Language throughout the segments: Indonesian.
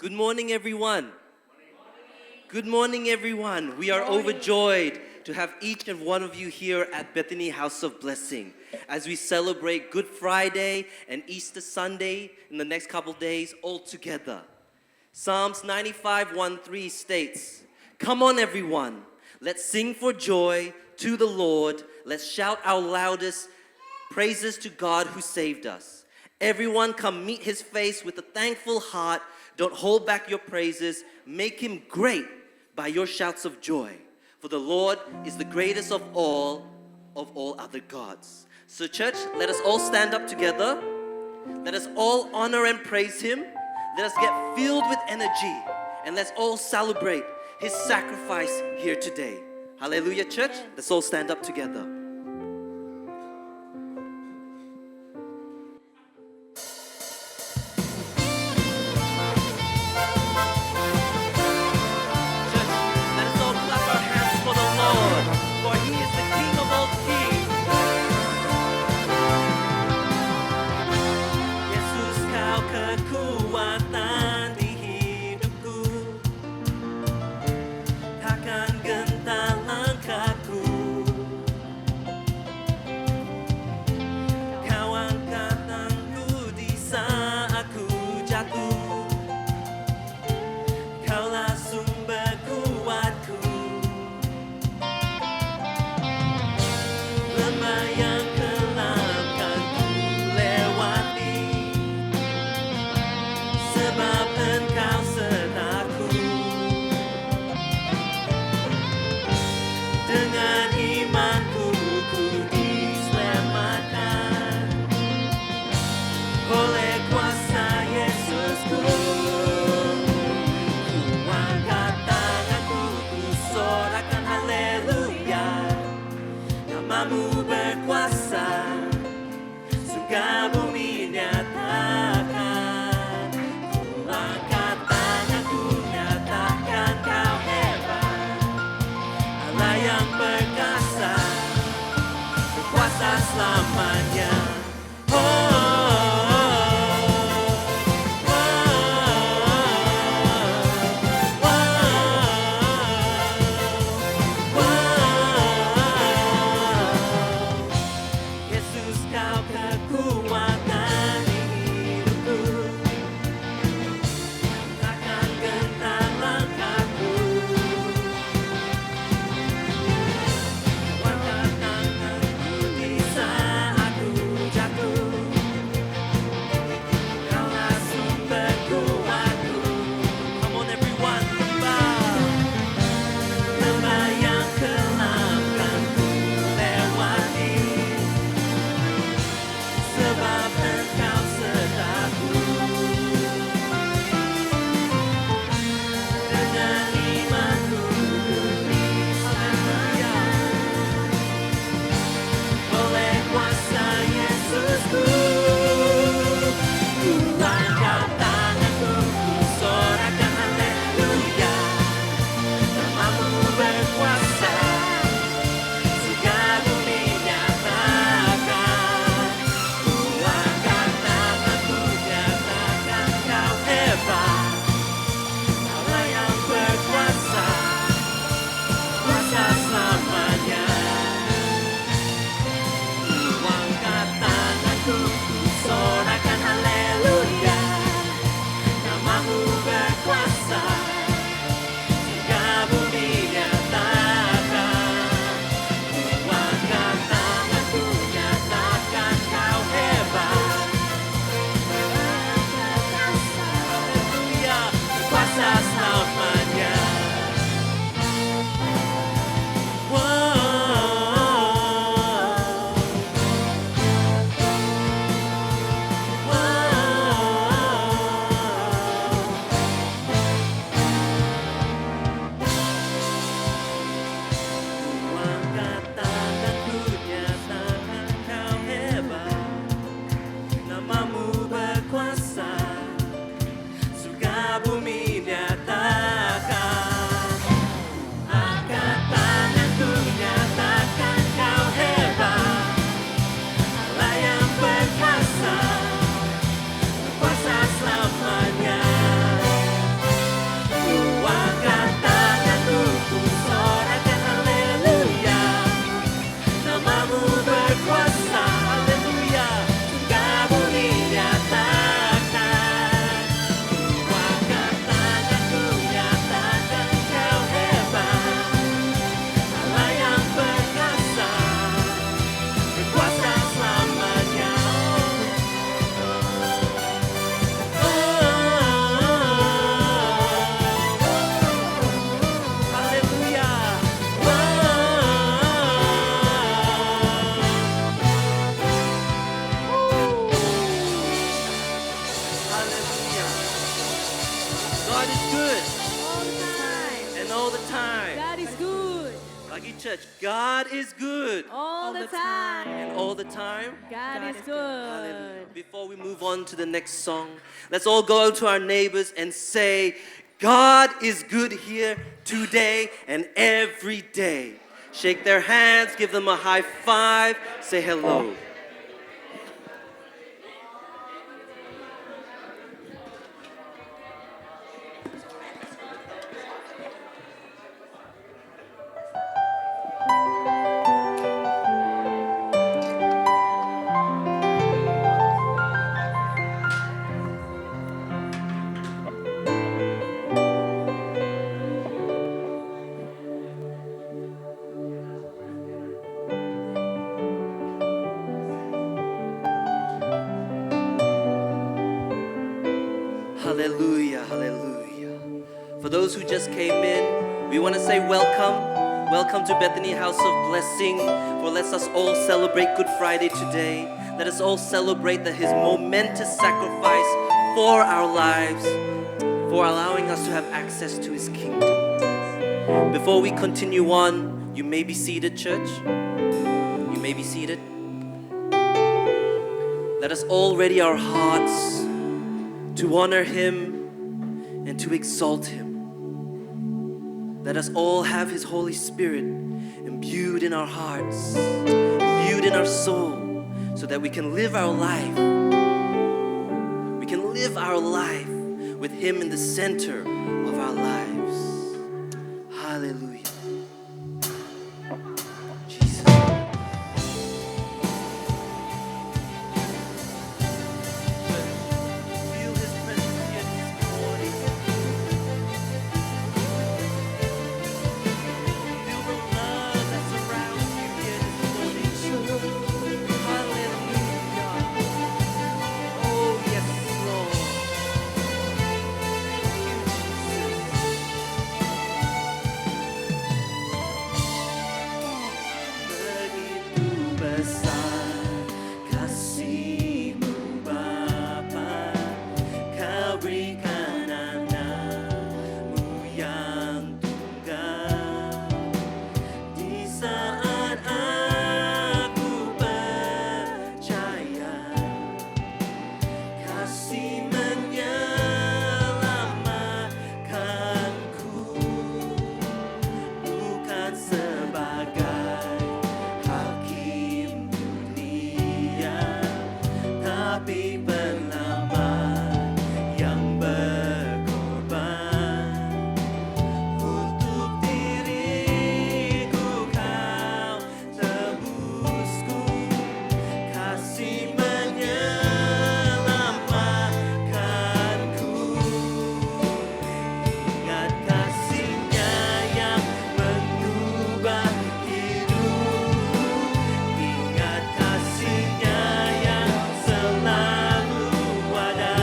Good morning, everyone. Good morning, everyone. We are overjoyed to have each and one of you here at Bethany House of Blessing as we celebrate Good Friday and Easter Sunday in the next couple days all together. Psalms 95:1-3 states, "Come on, everyone, let's sing for joy to the Lord. Let's shout our loudest praises to God who saved us. Everyone come meet his face with a thankful heart. Don't hold back your praises. Make him great by your shouts of joy. For the Lord is the greatest of all other gods." So church, let us all stand up together. Let us all honor and praise him. Let us get filled with energy. And let's all celebrate his sacrifice here today. Hallelujah, church. Let's all stand up together. Oleh kuasa Yesusku. God is good. All the time. And all the time. God is good. Lucky Church, God is good. All the time. And all the time. God is Hallelujah. good. Before we move on to the next song, let's all go to our neighbors and say, God is good here today and every day. Shake their hands, give them a high five, say hello. Hallelujah, hallelujah. For those who just came in, we want to say welcome. Welcome to Bethany House of Blessing. For let us all celebrate Good Friday today. Let us all celebrate that His momentous sacrifice for our lives, for allowing us to have access to His kingdom. Before we continue on, you may be seated, church. You may be seated. Let us all ready our hearts to honor Him and to exalt Him. Let us all have His Holy Spirit imbued in our hearts, imbued in our soul, so that we can live our life. We can live our life with Him in the center of our lives. Hallelujah. Jesus. Feel His presence here this morning. Feel the love that surrounds you here this morning. Hallelujah. Oh, yes, Lord. Begitu besar kasih-Mu Bapa, Kau berikan anak-Mu yang tunggal. Di saat aku percaya, kasih menyelamatkanku, bukan sebagai hakim dunia, tapi penyelamat yang berkorban. Untuk diriku Kau tebusku, kasih menyelamatkanku. Ingat kasih-Nya yang mengubah hidup. Ingat kasih-Nya yang selalu ada.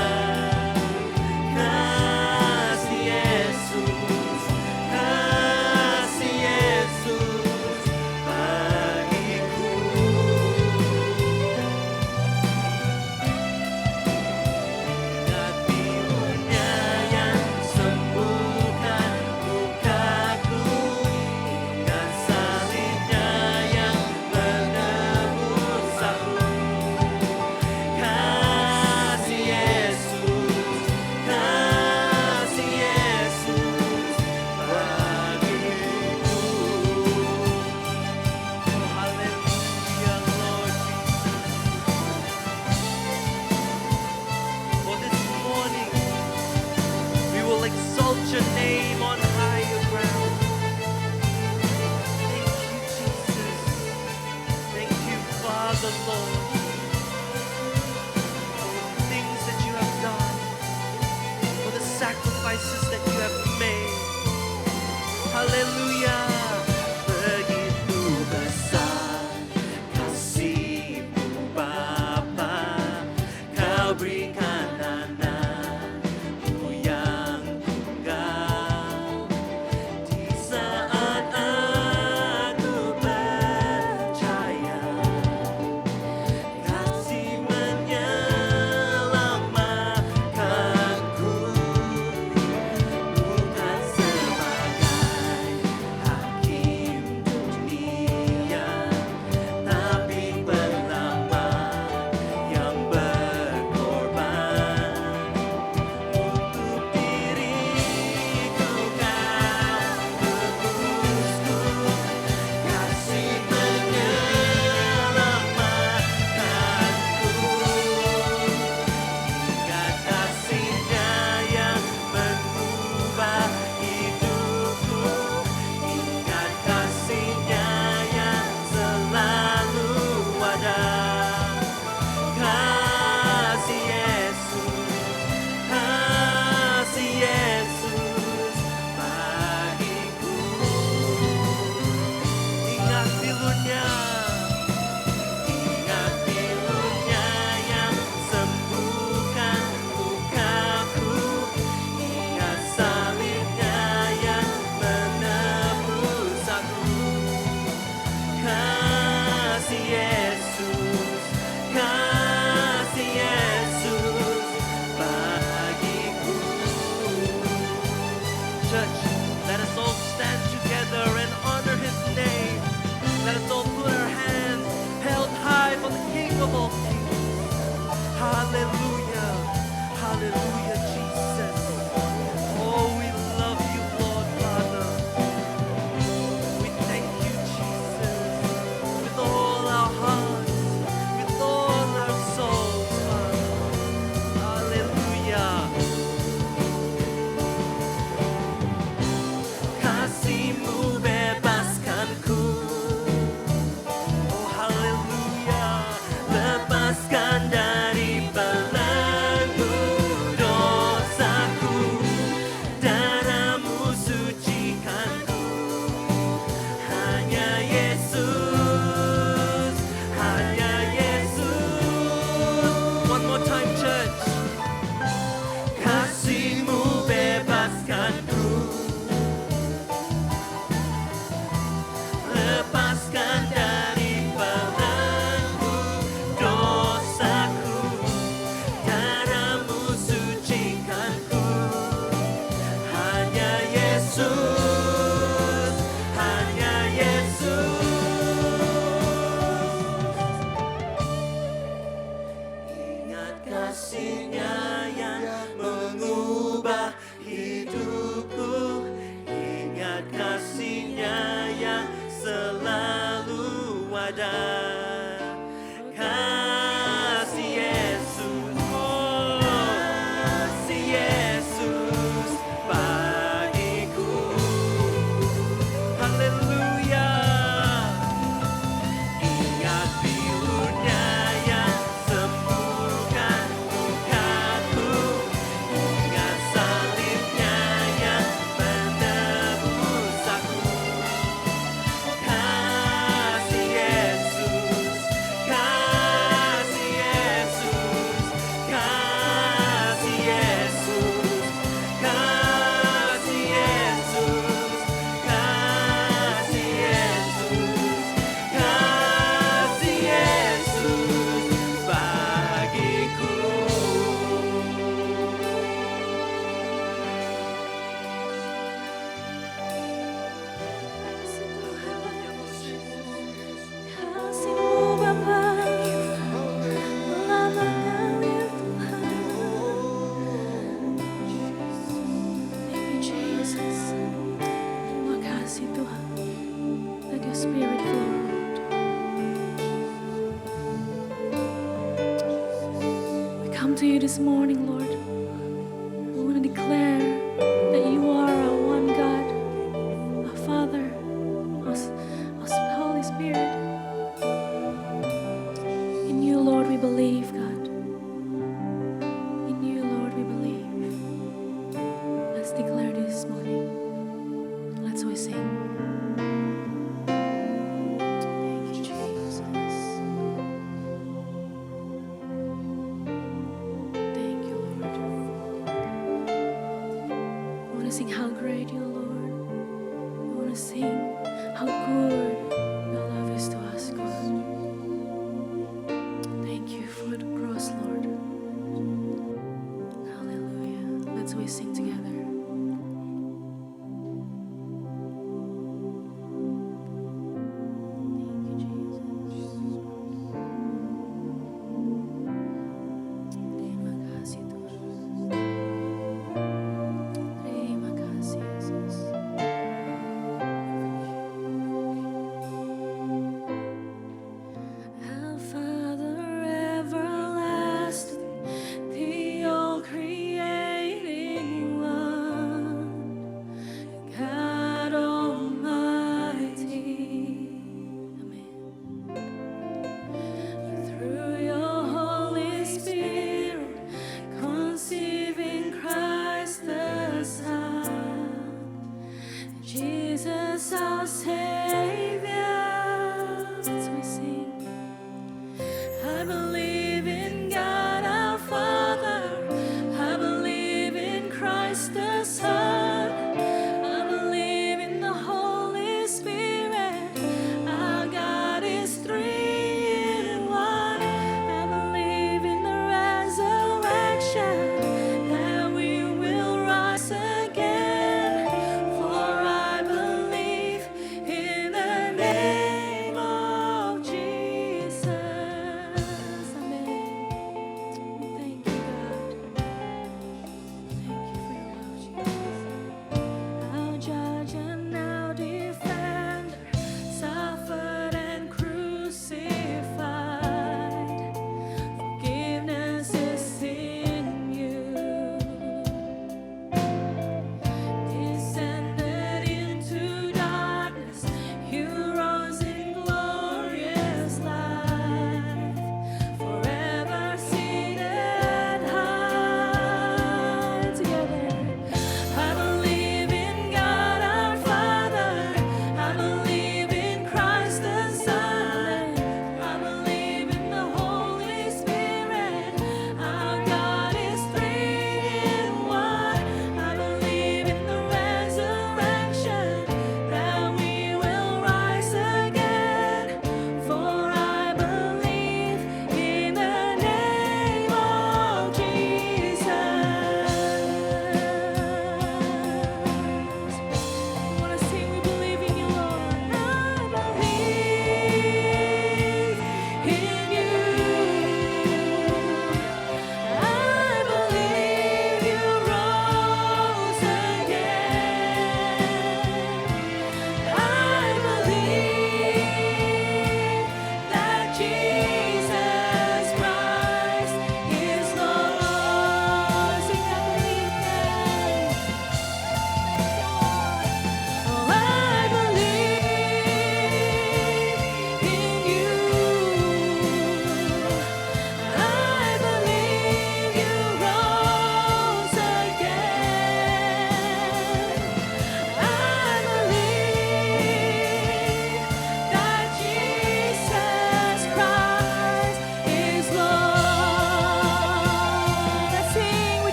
Kasih Yesus, kasih Yesus bagiku. Ingat bibirnya yang sembuhkan lukaku. Ingat salibnya yang menebus aku. Kasih Yesus, kasih Yesus bagiku. Hallelujah, Lord Jesus. For this morning, we will exalt Your name on higher ground. Thank You, Jesus. Thank You, Father, Lord, for the things that You have done, for the sacrifices that You have made. Hallelujah. Begitu besar kasih-Mu Bapa, Kau berikan anak-Mu yang tunggal. Di saat aku percaya, kasih menyelamatkanku, church, let us all stand together and honor His name. Let us all put our hands held high for the King of all kings. Hallelujah, hallelujah, Jesus. Oh, we love you, Lord Father. We thank you, Jesus, with all our hearts, with all our souls, Father. Hallelujah. Kasih-Mu bebaskanku. Oh, haleluya. Lepaskan dari belenggu dosaku. Darah-Mu sucikanku. Hanya Yesus, hanya Yesus. One more time, church. Kasih-Mu bebaskanku. Lepaskan dari belenggu dosaku. Darah-Mu sucikanku. Hanya Yesus, hanya Yesus. Ingat kasih-Nya yang mengubah hidupku. Ingat kasih-Nya yang selalu ada. Kasih Yesus, oh, kasih Yesus bagiku. Haleluya. Ingat pilu-Nya yang sembuhkan lukaku. Ingat salib-Nya yang menebus aku. Kasih Yesus, kasih Yesus, kasih Yesus, kasih Yesus, kasih Yesus, kasih Yesus bagiku. Kasih-Mu Bapa, lama kali Tuhan. Thank you, Jesus. Terima kasih Tuhan. Let your spirit flow, Lord. We come to you this morning, Lord. We want to declare that you are our one God, our Father, our Holy Spirit. In you, Lord, we believe, God. In you, Lord, we believe. Let's declare this morning. Let's always sing. Thank you, Jesus. Thank you, Lord. We want to sing how great you are, Lord. We want to sing how good your love is to us, God. Thank you for the cross, Lord. Hallelujah. Let's always sing together. Thank you, Jesus. Terima kasih, Tuhan. Terima kasih, Yesus. Our Father everlasting, the all-creating one, God Almighty. Amen. Through your Holy Spirit, conceiving Christ the Son, Jesus our Savior. As we sing, I believe in God our Father. I believe in Christ the Son. I believe in the Holy Spirit. Our God is three in one. I believe in the resurrection, that we will rise again.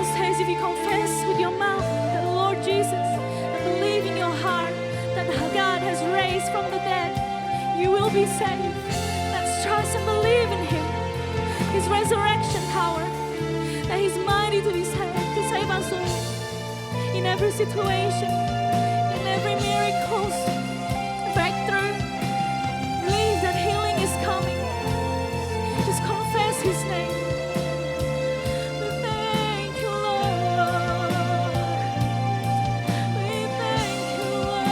Bible says if you confess with your mouth the Lord Jesus and believe in your heart that God has raised from the dead, you will be saved. Let's trust and believe in Him, His resurrection power, that He's mighty to save us all in every situation, in every miracles, breakthrough. Believe that healing is coming. Just confess His name. We thank you, Lord. We thank you, Lord.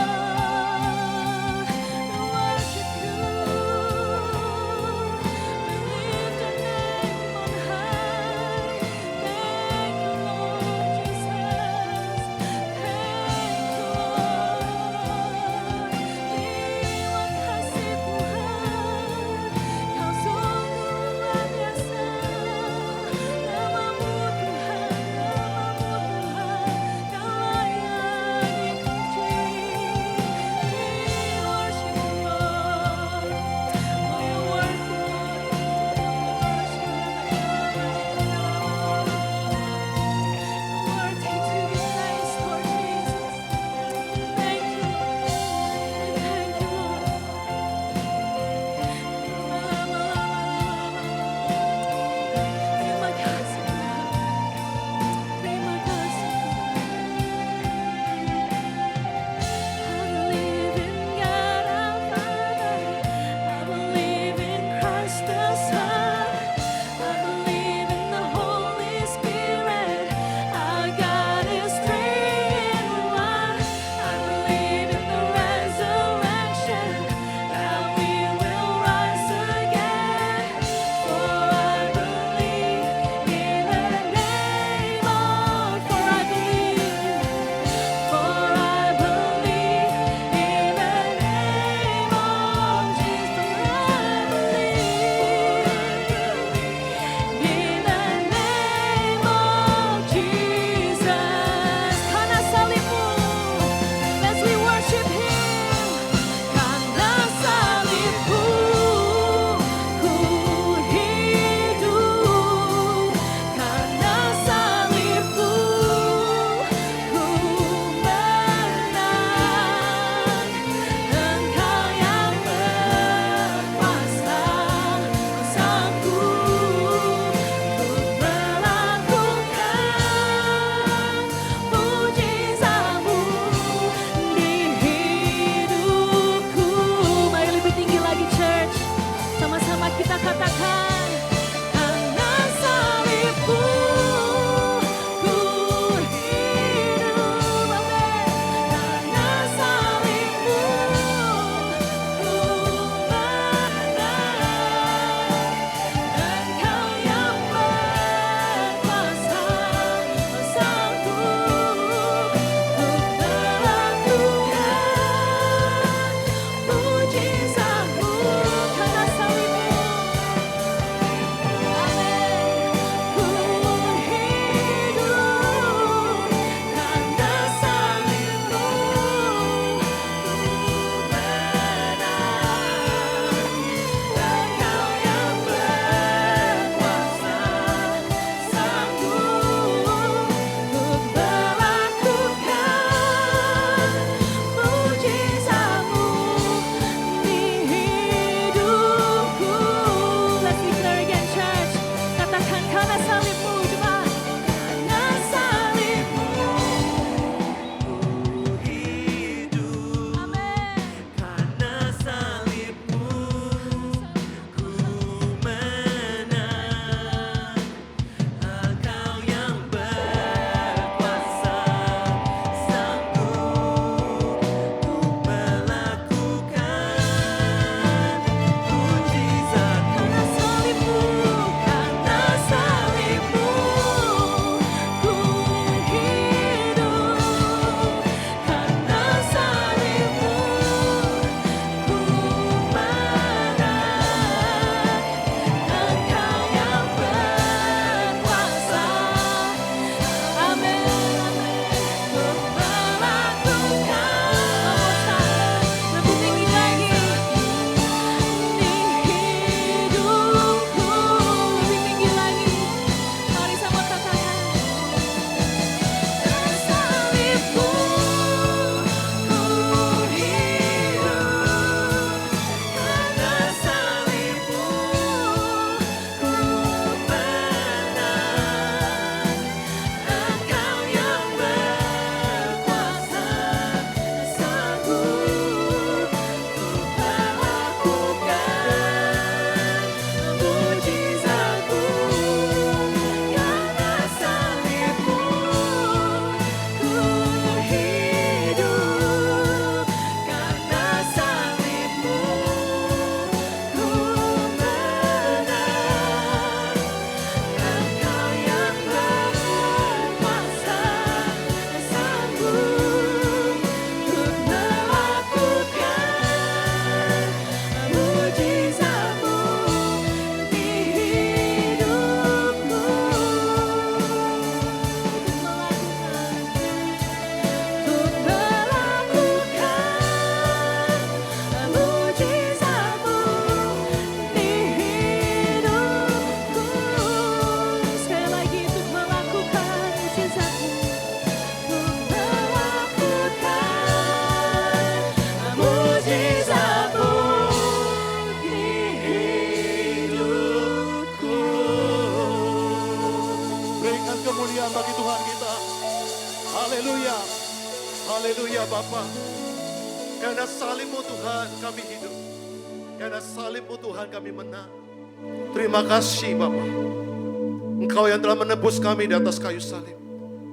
We worship you. We lift your name on high. Thank you, Lord Jesus. Thank you, Lord. kemuliaan bagi Tuhan kita. Haleluya. Haleluya Bapa. Karena salib-Mu Tuhan kami hidup. Karena salib-Mu Tuhan kami menang. Terima kasih Bapa. Engkau yang telah menebus kami di atas kayu salib.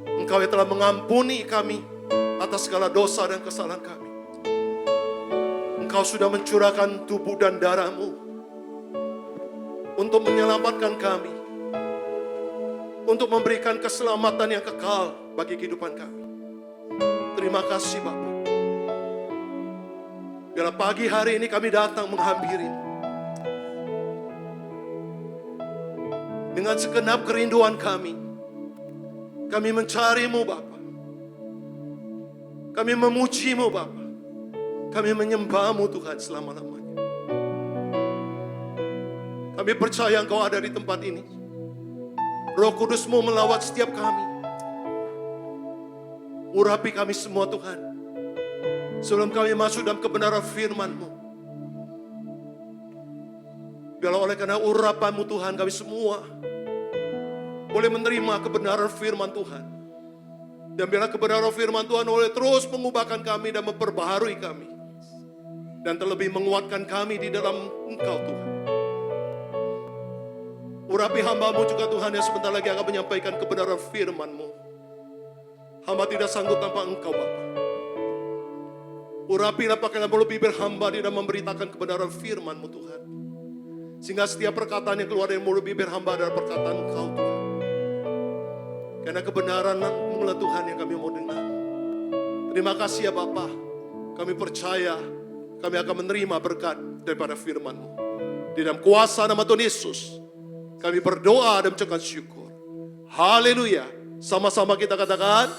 Engkau yang telah mengampuni kami atas segala dosa dan kesalahan kami. Engkau sudah mencurahkan tubuh dan darah-Mu untuk menyelamatkan kami, untuk memberikan keselamatan yang kekal bagi kehidupan kami. Terima kasih Bapa. Bila pagi hari ini kami datang menghampiri dengan segenap kerinduan kami mencari-Mu Bapa. Kami memuji-Mu Bapa. Kami menyembah-Mu Tuhan selama-lamanya. Kami percaya Engkau ada di tempat ini. Roh Kudus-Mu melawat setiap kami. Urapi kami semua Tuhan. Sebelum kami masuk dalam kebenaran firman-Mu. Biarlah oleh karena urapan-Mu Tuhan kami semua boleh menerima kebenaran firman Tuhan. Dan biarlah kebenaran firman Tuhan boleh terus mengubahkan kami dan memperbaharui kami. Dan terlebih menguatkan kami di dalam Engkau Tuhan. Urapi hamba-Mu juga Tuhan yang sebentar lagi akan menyampaikan kebenaran firman-Mu. Hamba tidak sanggup tanpa Engkau Bapa. Urapilah pakailah mulut bibir hamba di dalam memberitakan kebenaran firman-Mu Tuhan. Sehingga setiap perkataan yang keluar dari mulut bibir hamba adalah perkataan Engkau Tuhan. Karena kebenaran-Mu lah Tuhan yang kami mau dengar. Terima kasih ya Bapa. Kami percaya kami akan menerima berkat daripada firman-Mu. Di dalam kuasa nama Tuhan Yesus kami berdoa dan mengucapkan syukur. Haleluya. Sama-sama kita katakan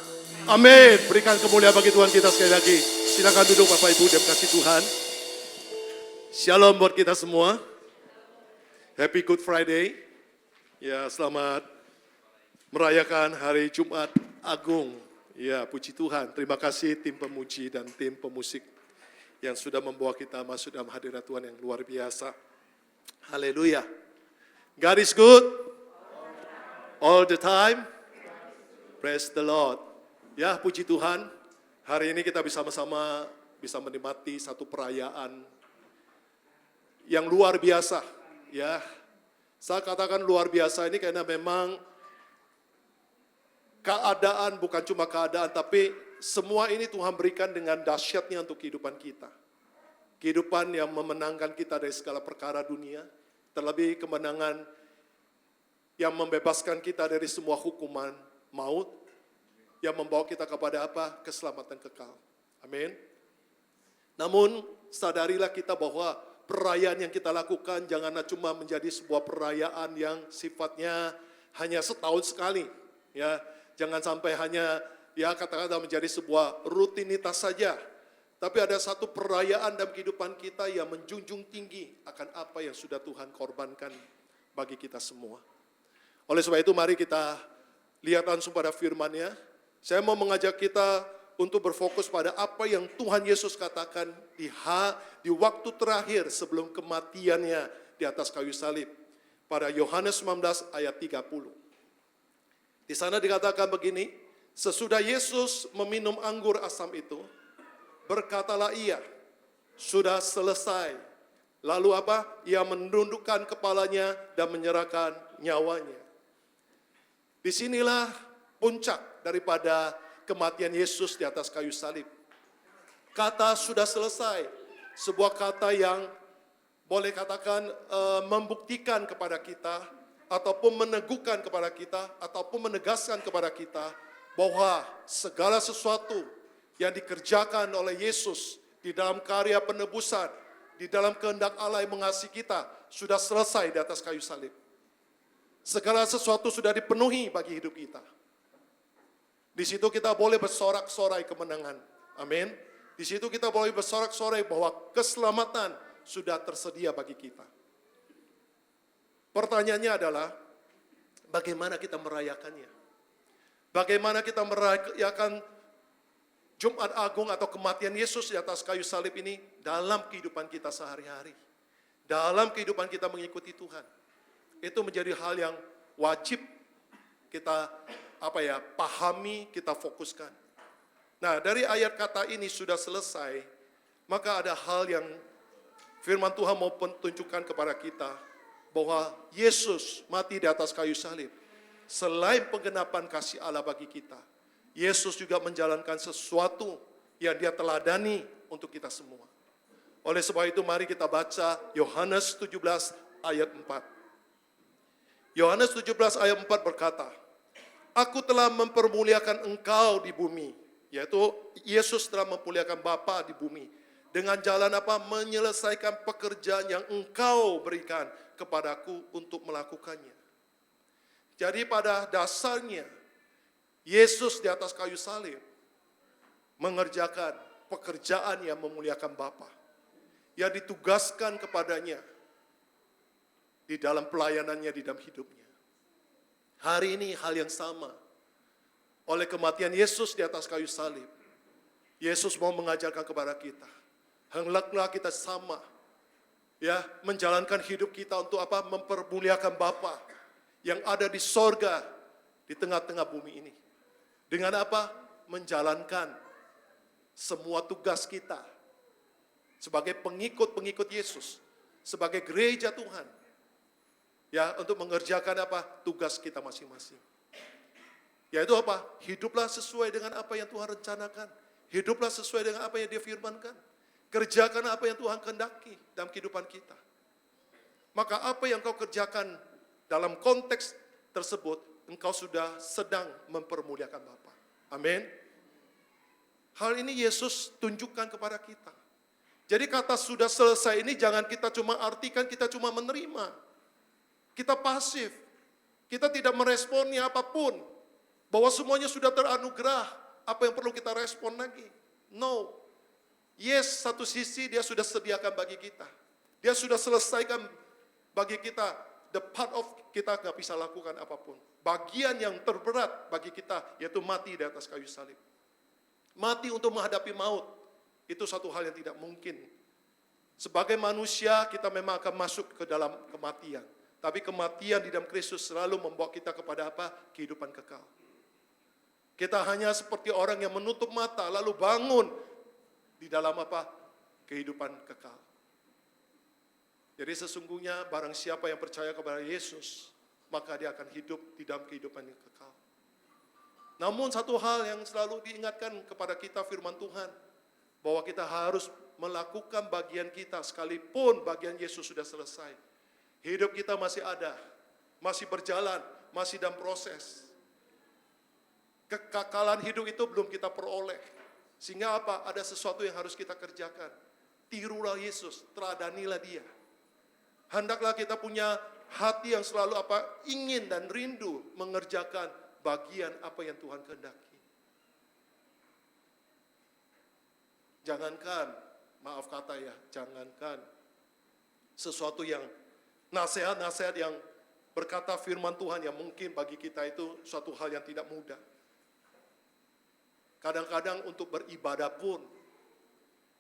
amin. Berikan kemuliaan bagi Tuhan kita sekali lagi. Silakan duduk Bapak Ibu dan kasih Tuhan. Shalom buat kita semua. Happy Good Friday. Ya, selamat merayakan hari Jumat Agung. Ya, puji Tuhan. Terima kasih tim pemuji dan tim pemusik yang sudah membawa kita masuk dalam hadirat Tuhan yang luar biasa. Haleluya. God is good all the time. Praise the Lord. Ya, puji Tuhan. Hari ini kita bersama-sama bisa menikmati satu perayaan yang luar biasa. Ya, saya katakan luar biasa ini karena memang keadaan bukan cuma keadaan, tapi semua ini Tuhan berikan dengan dahsyatnya untuk kehidupan kita. Kehidupan yang memenangkan kita dari segala perkara dunia, terlebih kemenangan yang membebaskan kita dari semua hukuman maut, yang membawa kita kepada apa? Keselamatan kekal. Amin. Namun sadarilah kita bahwa perayaan yang kita lakukan janganlah cuma menjadi sebuah perayaan yang sifatnya hanya setahun sekali. Ya, jangan sampai hanya katakanlah menjadi sebuah rutinitas saja. Tapi ada satu perayaan dalam kehidupan kita yang menjunjung tinggi akan apa yang sudah Tuhan korbankan bagi kita semua. Oleh sebab itu mari kita lihat langsung pada firman-Nya. Saya mau mengajak kita untuk berfokus pada apa yang Tuhan Yesus katakan di waktu terakhir sebelum kematiannya di atas kayu salib. Pada Yohanes 19 ayat 30. Di sana dikatakan begini, sesudah Yesus meminum anggur asam itu, berkatalah ia, sudah selesai. Lalu apa? Ia menundukkan kepalanya dan menyerahkan nyawanya. Disinilah puncak daripada kematian Yesus di atas kayu salib. Kata sudah selesai, sebuah kata yang boleh katakan membuktikan kepada kita, ataupun meneguhkan kepada kita, ataupun menegaskan kepada kita, bahwa segala sesuatu yang dikerjakan oleh Yesus di dalam karya penebusan, di dalam kehendak Allah yang mengasihi kita, sudah selesai di atas kayu salib. Segala sesuatu sudah dipenuhi bagi hidup kita. Di situ kita boleh bersorak-sorai kemenangan. Amin. Di situ kita boleh bersorak-sorai bahwa keselamatan sudah tersedia bagi kita. Pertanyaannya adalah, bagaimana kita merayakannya? Bagaimana kita merayakan Jumat Agung atau kematian Yesus di atas kayu salib ini dalam kehidupan kita sehari-hari? Dalam kehidupan kita mengikuti Tuhan. Itu menjadi hal yang wajib kita pahami, kita fokuskan. Nah, dari ayat kata ini sudah selesai, maka ada hal yang firman Tuhan mau tunjukkan kepada kita, bahwa Yesus mati di atas kayu salib. Selain penggenapan kasih Allah bagi kita, Yesus juga menjalankan sesuatu yang Dia teladani untuk kita semua. Oleh sebab itu mari kita baca Yohanes 17 ayat 4. Yohanes 17 ayat 4 berkata, Aku telah mempermuliakan engkau di bumi. Yaitu Yesus telah mempermuliakan Bapa di bumi. Dengan jalan apa? Menyelesaikan pekerjaan yang engkau berikan kepadaku untuk melakukannya. Jadi pada dasarnya, Yesus di atas kayu salib mengerjakan pekerjaan yang memuliakan Bapa, yang ditugaskan kepadanya di dalam pelayanannya, di dalam hidupnya. Hari ini hal yang sama. Oleh kematian Yesus di atas kayu salib, Yesus mau mengajarkan kepada kita, hendaklah kita sama, ya, menjalankan hidup kita untuk apa? Mempermuliakan Bapa yang ada di sorga, di tengah-tengah bumi ini. Dengan apa? Menjalankan semua tugas kita sebagai pengikut-pengikut Yesus, sebagai gereja Tuhan, ya, untuk mengerjakan apa? Tugas kita masing-masing. Yaitu apa? Hiduplah sesuai dengan apa yang Tuhan rencanakan. Hiduplah sesuai dengan apa yang Dia firmankan. Kerjakan apa yang Tuhan kehendaki dalam kehidupan kita. Maka apa yang kau kerjakan dalam konteks tersebut, engkau sudah sedang mempermuliakan Bapa. Amin. Hal ini Yesus tunjukkan kepada kita. Jadi kata sudah selesai ini jangan kita cuma artikan kita cuma menerima. Kita pasif. Kita tidak meresponi apapun. Bahwa semuanya sudah teranugerah. Apa yang perlu kita respon lagi? No. Yes, satu sisi Dia sudah sediakan bagi kita. Dia sudah selesaikan bagi kita. The part of kita gak bisa lakukan apapun. Bagian yang terberat bagi kita yaitu mati di atas kayu salib. Mati untuk menghadapi maut. Itu satu hal yang tidak mungkin. Sebagai manusia kita memang akan masuk ke dalam kematian. Tapi kematian di dalam Kristus selalu membawa kita kepada apa? Kehidupan kekal. Kita hanya seperti orang yang menutup mata lalu bangun di dalam apa? Kehidupan kekal. Jadi sesungguhnya barang siapa yang percaya kepada Yesus, maka dia akan hidup di dalam kehidupan yang kekal. Namun satu hal yang selalu diingatkan kepada kita firman Tuhan, bahwa kita harus melakukan bagian kita sekalipun bagian Yesus sudah selesai. Hidup kita masih ada, masih berjalan, masih dalam proses. Kekekalan hidup itu belum kita peroleh. Sehingga apa? Ada sesuatu yang harus kita kerjakan. Tirulah Yesus, teladanilah Dia. Hendaklah kita punya hati yang selalu apa? Ingin dan rindu mengerjakan bagian apa yang Tuhan kehendaki. Jangankan, maaf kata ya, jangankan sesuatu yang nasihat-nasihat yang berkata firman Tuhan yang mungkin bagi kita itu suatu hal yang tidak mudah. Kadang-kadang untuk beribadah pun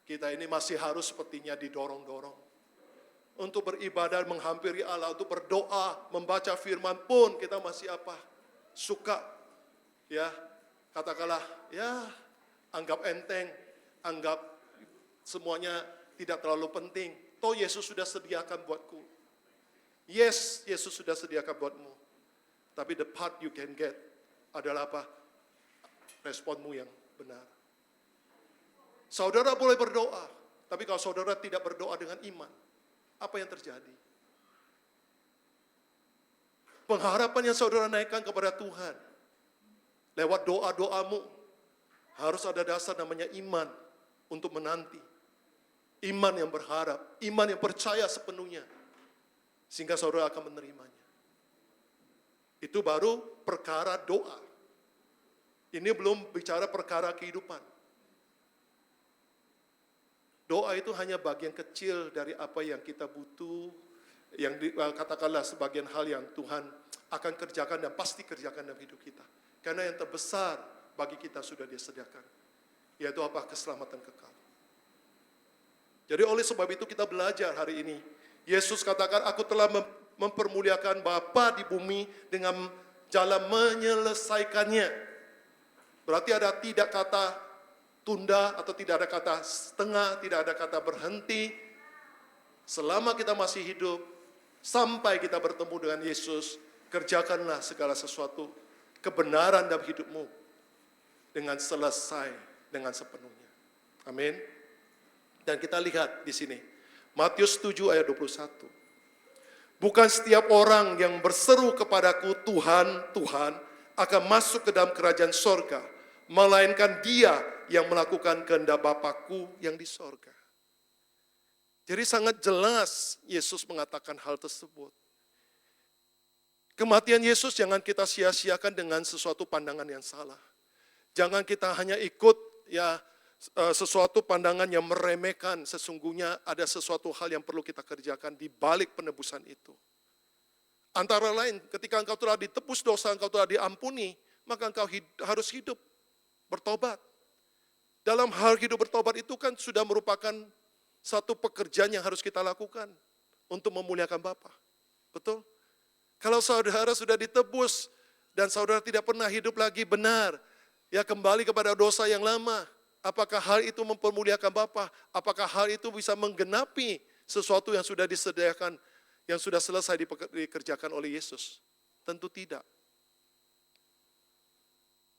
kita ini masih harus sepertinya didorong-dorong. Untuk beribadah menghampiri Allah, untuk berdoa, membaca firman pun kita masih apa? Suka. Ya, katakanlah, ya anggap enteng, anggap semuanya tidak terlalu penting. Toh Yesus sudah sediakan buatku. Yes, Yesus sudah sediakan buatmu. Tapi the part you can get adalah apa? Responmu yang benar. Saudara boleh berdoa, tapi kalau saudara tidak berdoa dengan iman, apa yang terjadi? Pengharapan yang saudara naikkan kepada Tuhan, lewat doa-doamu, harus ada dasar namanya iman untuk menanti. Iman yang berharap, iman yang percaya sepenuhnya, sehingga saudara akan menerimanya. Itu baru perkara doa. Ini belum bicara perkara kehidupan. Doa itu hanya bagian kecil dari apa yang kita butuh, yang katakanlah sebagian hal yang Tuhan akan kerjakan dan pasti kerjakan dalam hidup kita. Karena yang terbesar bagi kita sudah Dia sediakan, yaitu apa? Keselamatan kekal. Jadi oleh sebab itu kita belajar hari ini. Yesus katakan, aku telah mempermuliakan Bapa di bumi dengan dalam menyelesaikannya. Berarti ada tidak kata tunda atau tidak ada kata setengah, tidak ada kata berhenti. Selama kita masih hidup, sampai kita bertemu dengan Yesus, kerjakanlah segala sesuatu kebenaran dalam hidupmu dengan selesai, dengan sepenuhnya. Amin. Dan kita lihat di sini, Matius 7 ayat 21. Bukan setiap orang yang berseru kepadaku, Tuhan, Tuhan, akan masuk ke dalam kerajaan sorga, melainkan dia yang melakukan kehendak Bapakku yang di sorga. Jadi sangat jelas Yesus mengatakan hal tersebut. Kematian Yesus jangan kita sia-siakan dengan sesuatu pandangan yang salah. Jangan kita hanya ikut sesuatu pandangan yang meremehkan. Sesungguhnya ada sesuatu hal yang perlu kita kerjakan di balik penebusan itu. Antara lain, ketika engkau telah ditebus dosa, engkau telah diampuni, maka engkau harus hidup bertobat. Dalam hal hidup bertobat itu kan sudah merupakan satu pekerjaan yang harus kita lakukan untuk memuliakan Bapa. Betul? Kalau saudara sudah ditebus dan saudara tidak pernah hidup lagi benar, ya kembali kepada dosa yang lama, apakah hal itu mempermuliakan Bapa? Apakah hal itu bisa menggenapi sesuatu yang sudah disediakan, yang sudah selesai dikerjakan oleh Yesus? Tentu tidak.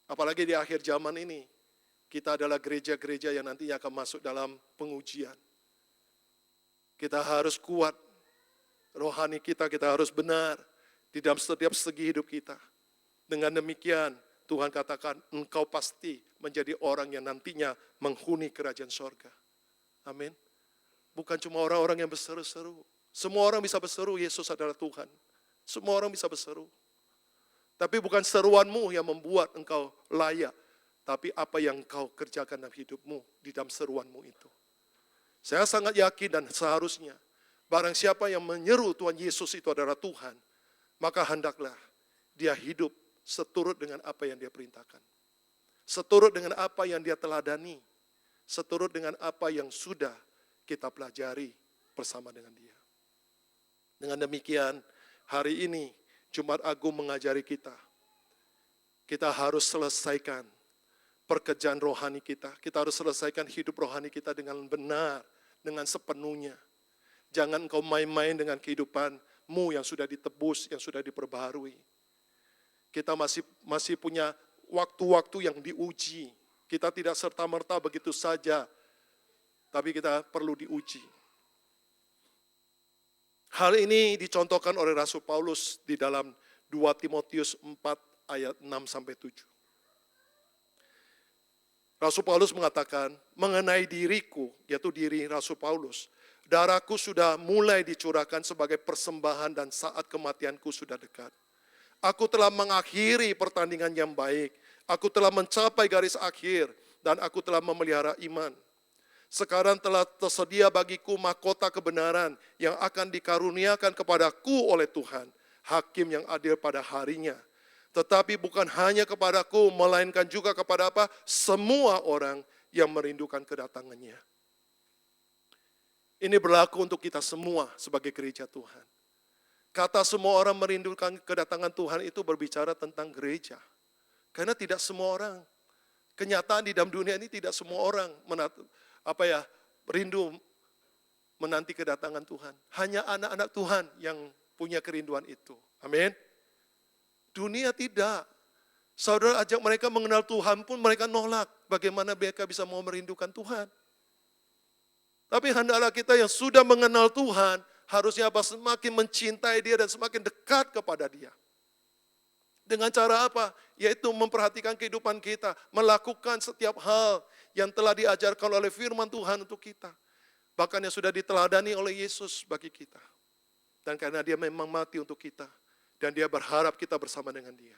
Apalagi di akhir zaman ini, kita adalah gereja-gereja yang nantinya akan masuk dalam pengujian. Kita harus kuat, rohani kita harus benar di dalam setiap segi hidup kita. Dengan demikian, Tuhan katakan, engkau pasti menjadi orang yang nantinya menghuni kerajaan sorga. Amin. Bukan cuma orang-orang yang berseru-seru. Semua orang bisa berseru, Yesus adalah Tuhan. Semua orang bisa berseru. Tapi bukan seruanmu yang membuat engkau layak, tapi apa yang engkau kerjakan dalam hidupmu, di dalam seruanmu itu. Saya sangat yakin dan seharusnya, barang siapa yang menyeru Tuhan Yesus itu adalah Tuhan, maka hendaklah dia hidup seturut dengan apa yang dia perintahkan. Seturut dengan apa yang dia teladani. Seturut dengan apa yang sudah kita pelajari bersama dengan dia. Dengan demikian, hari ini Jumat Agung mengajari kita. Kita harus selesaikan pekerjaan rohani kita. Kita harus selesaikan hidup rohani kita dengan benar, dengan sepenuhnya. Jangan engkau main-main dengan kehidupanmu yang sudah ditebus, yang sudah diperbaharui. Kita masih punya waktu-waktu yang diuji. Kita tidak serta-merta begitu saja, tapi kita perlu diuji. Hal ini dicontohkan oleh Rasul Paulus di dalam 2 Timotius 4 ayat 6-7. Rasul Paulus mengatakan, mengenai diriku, yaitu diri Rasul Paulus, darahku sudah mulai dicurahkan sebagai persembahan dan saat kematianku sudah dekat. Aku telah mengakhiri pertandingan yang baik. Aku telah mencapai garis akhir dan aku telah memelihara iman. Sekarang telah tersedia bagiku mahkota kebenaran yang akan dikaruniakan kepadaku oleh Tuhan, hakim yang adil pada harinya. Tetapi bukan hanya kepadaku, melainkan juga kepada apa? Semua orang yang merindukan kedatangannya. Ini berlaku untuk kita semua sebagai gereja Tuhan. Kata semua orang merindukan kedatangan Tuhan itu berbicara tentang gereja. Karena tidak semua orang, kenyataan di dalam dunia ini tidak semua orang rindu menanti kedatangan Tuhan. Hanya anak-anak Tuhan yang punya kerinduan itu. Amin. Dunia tidak. Saudara ajak mereka mengenal Tuhan pun mereka nolak. Bagaimana mereka bisa mau merindukan Tuhan? Tapi hendaklah kita yang sudah mengenal Tuhan, harusnya semakin mencintai Dia dan semakin dekat kepada Dia. Dengan cara apa? Yaitu memperhatikan kehidupan kita, melakukan setiap hal yang telah diajarkan oleh firman Tuhan untuk kita. Bahkan yang sudah diteladani oleh Yesus bagi kita. Dan karena Dia memang mati untuk kita, dan Dia berharap kita bersama dengan Dia.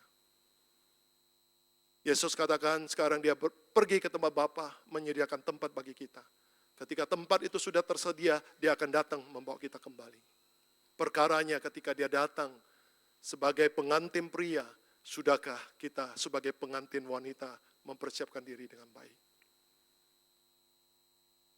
Yesus katakan sekarang Dia pergi ke tempat Bapa, menyediakan tempat bagi kita. Ketika tempat itu sudah tersedia, Dia akan datang membawa kita kembali. Perkaranya ketika Dia datang sebagai pengantin pria, sudahkah kita sebagai pengantin wanita mempersiapkan diri dengan baik?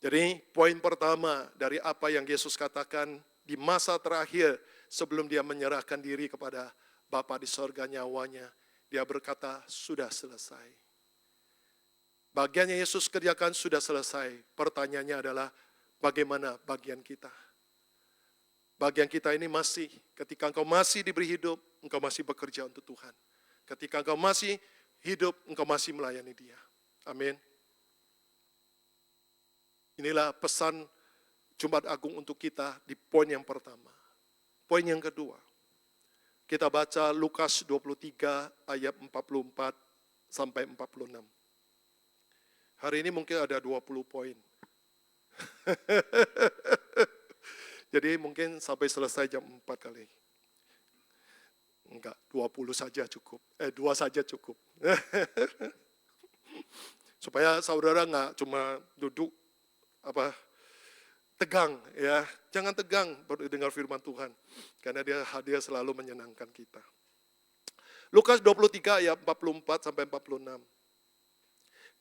Jadi poin pertama dari apa yang Yesus katakan di masa terakhir sebelum Dia menyerahkan diri kepada Bapa di sorga nyawanya, dia berkata, sudah selesai. Bagiannya Yesus kerjakan sudah selesai. Pertanyaannya adalah, bagaimana bagian kita? Bagian kita ini masih, ketika engkau masih diberi hidup, engkau masih bekerja untuk Tuhan. Ketika engkau masih hidup, engkau masih melayani Dia. Amin. Inilah pesan Jumat Agung untuk kita di poin yang pertama. Poin yang kedua, kita baca Lukas 23 ayat 44 sampai 46. Hari ini mungkin ada 20 poin. Jadi mungkin sampai selesai jam 4 kali. Enggak, 20 saja cukup. 2 saja cukup. Supaya saudara enggak cuma duduk tegang ya. Jangan tegang dengar firman Tuhan. Karena dia selalu menyenangkan kita. Lukas 23 ayat 44 sampai 46.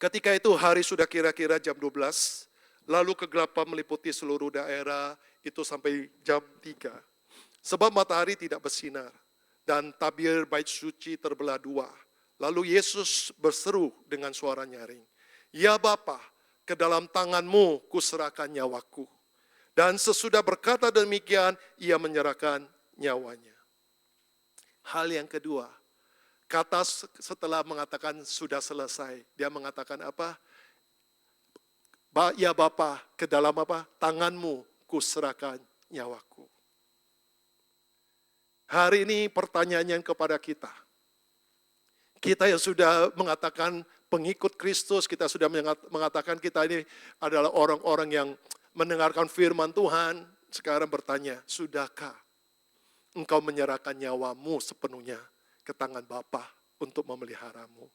Ketika itu hari sudah kira-kira jam 12. Lalu kegelapan meliputi seluruh daerah itu sampai jam 3. Sebab matahari tidak bersinar. Dan tabir bait suci terbelah dua. Lalu Yesus berseru dengan suara nyaring. Ya Bapa, ke dalam tanganmu kuserahkan nyawaku. Dan sesudah berkata demikian, ia menyerahkan nyawanya. Hal yang kedua, kata setelah mengatakan sudah selesai, dia mengatakan apa? Ya Bapa, ke dalam apa? Tanganmu kuserahkan nyawaku. Hari ini pertanyaannya kepada kita. Kita yang sudah mengatakan pengikut Kristus, kita sudah mengatakan kita ini adalah orang-orang yang mendengarkan firman Tuhan. Sekarang bertanya, sudahkah engkau menyerahkan nyawamu sepenuhnya ke tangan Bapa untuk memeliharamu?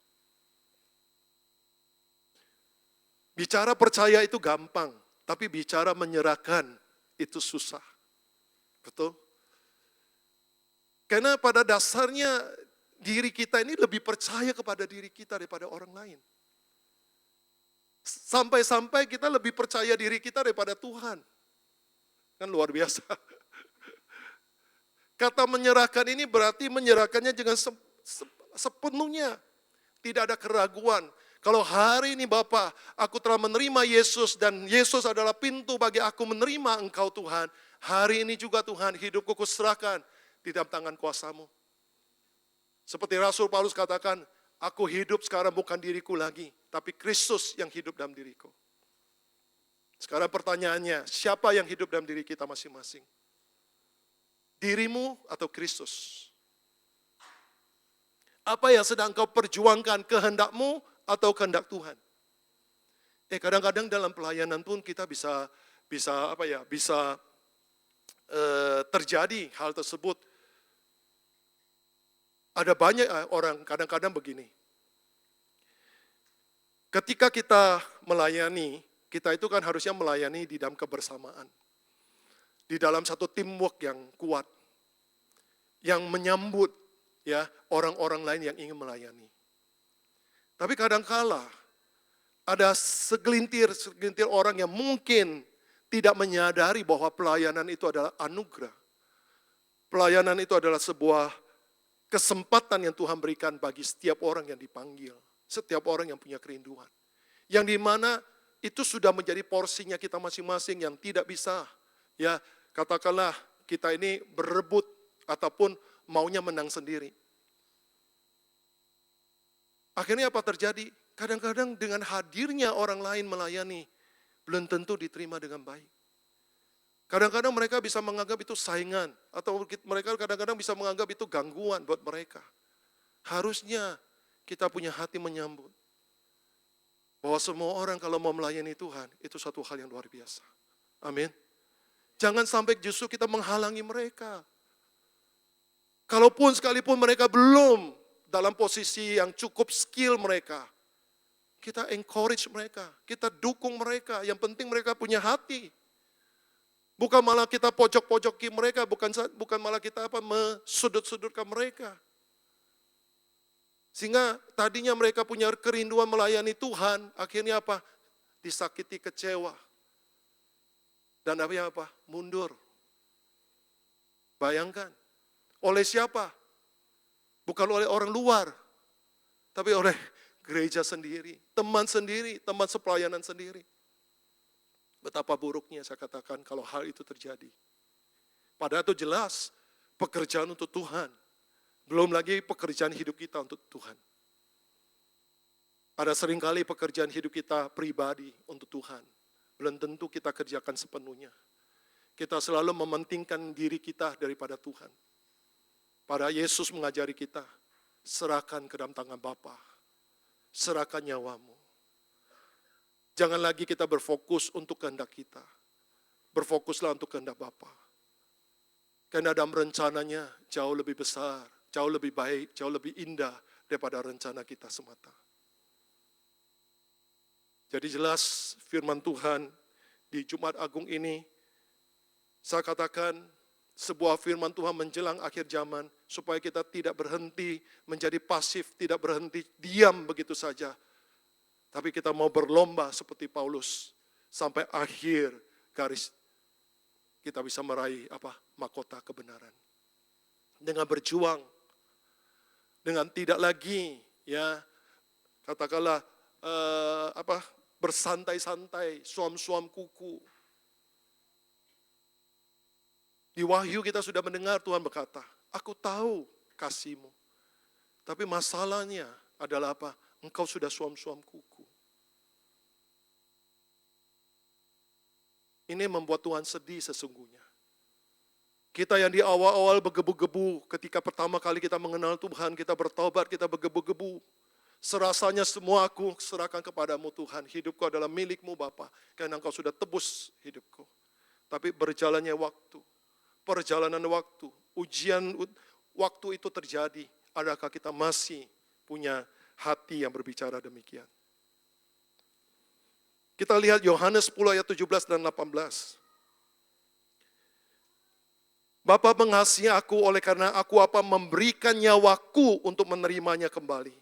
Bicara percaya itu gampang, tapi bicara menyerahkan itu susah. Betul? Karena pada dasarnya diri kita ini lebih percaya kepada diri kita daripada orang lain. Sampai-sampai kita lebih percaya diri kita daripada Tuhan. Kan luar biasa. Kata menyerahkan ini berarti menyerahkannya dengan sepenuhnya. Tidak ada keraguan. Kalau hari ini Bapa, aku telah menerima Yesus dan Yesus adalah pintu bagi aku menerima Engkau Tuhan. Hari ini juga Tuhan, hidupku kuserahkan di dalam tangan kuasa-Mu. Seperti Rasul Paulus katakan, aku hidup sekarang bukan diriku lagi, tapi Kristus yang hidup dalam diriku. Sekarang pertanyaannya, siapa yang hidup dalam diri kita masing-masing? Dirimu atau Kristus? Apa yang sedang kau perjuangkan, kehendakmu atau kehendak Tuhan? Kadang-kadang dalam pelayanan pun kita bisa terjadi hal tersebut. Ada banyak orang kadang-kadang begini. Ketika kita melayani, kita itu kan harusnya melayani di dalam kebersamaan. Di dalam satu teamwork yang kuat. Yang menyambut ya orang-orang lain yang ingin melayani. Tapi kadang-kala ada segelintir orang yang mungkin tidak menyadari bahwa pelayanan itu adalah anugerah. Pelayanan itu adalah sebuah kesempatan yang Tuhan berikan bagi setiap orang yang dipanggil. Setiap orang yang punya kerinduan. Yang dimana itu sudah menjadi porsinya kita masing-masing yang tidak bisa. Ya, katakanlah kita ini berebut ataupun maunya menang sendiri. Akhirnya apa terjadi? Kadang-kadang dengan hadirnya orang lain melayani, belum tentu diterima dengan baik. Kadang-kadang mereka bisa menganggap itu saingan, atau mereka kadang-kadang bisa menganggap itu gangguan buat mereka. Harusnya kita punya hati menyambut. Bahwa semua orang kalau mau melayani Tuhan, itu satu hal yang luar biasa. Amin. Jangan sampai justru kita menghalangi mereka. Kalaupun sekalipun mereka belum dalam posisi yang cukup skill mereka, kita encourage mereka, kita dukung mereka. Yang penting mereka punya hati. Bukan malah kita pojok-pojoki mereka, bukan malah kita mesudut-sudutkan mereka. Sehingga tadinya mereka punya kerinduan melayani Tuhan, akhirnya apa? Disakiti, kecewa. Dan apa? Mundur. Bayangkan. Oleh siapa? Bukan oleh orang luar, tapi oleh gereja sendiri, teman sepelayanan sendiri. Betapa buruknya saya katakan kalau hal itu terjadi. Padahal itu jelas pekerjaan untuk Tuhan. Belum lagi pekerjaan hidup kita untuk Tuhan. Ada seringkali pekerjaan hidup kita pribadi untuk Tuhan. Belum tentu kita kerjakan sepenuhnya. Kita selalu mementingkan diri kita daripada Tuhan. Pada Yesus mengajari kita, serahkan ke dalam tangan Bapa. Serahkan nyawamu. Jangan lagi kita berfokus untuk kehendak kita. Berfokuslah untuk kehendak Bapa. Karena dalam rencananya jauh lebih besar, jauh lebih baik, jauh lebih indah daripada rencana kita semata. Jadi jelas firman Tuhan di Jumat Agung ini, saya katakan sebuah firman Tuhan menjelang akhir zaman, supaya kita tidak berhenti menjadi pasif, tidak berhenti diam begitu saja. Tapi kita mau berlomba seperti Paulus, sampai akhir garis kita bisa meraih mahkota kebenaran. Dengan berjuang, dengan tidak lagi katakanlah bersantai-santai, suam-suam kuku. Di Wahyu kita sudah mendengar Tuhan berkata, aku tahu kasihmu. Tapi masalahnya adalah apa? Engkau sudah suam-suam kuku. Ini membuat Tuhan sedih sesungguhnya. Kita yang di awal-awal bergebu-gebu, ketika pertama kali kita mengenal Tuhan, kita bertobat, kita bergebu-gebu. Serasanya semua aku serahkan kepadamu Tuhan. Hidupku adalah milikmu Bapa, karena engkau sudah tebus hidupku. Tapi berjalannya waktu, perjalanan waktu, ujian waktu itu terjadi. Adakah kita masih punya hati yang berbicara demikian? Kita lihat Yohanes 10 ayat 17 dan 18. Bapa mengasihi aku oleh karena aku memberikan nyawaku untuk menerimanya kembali.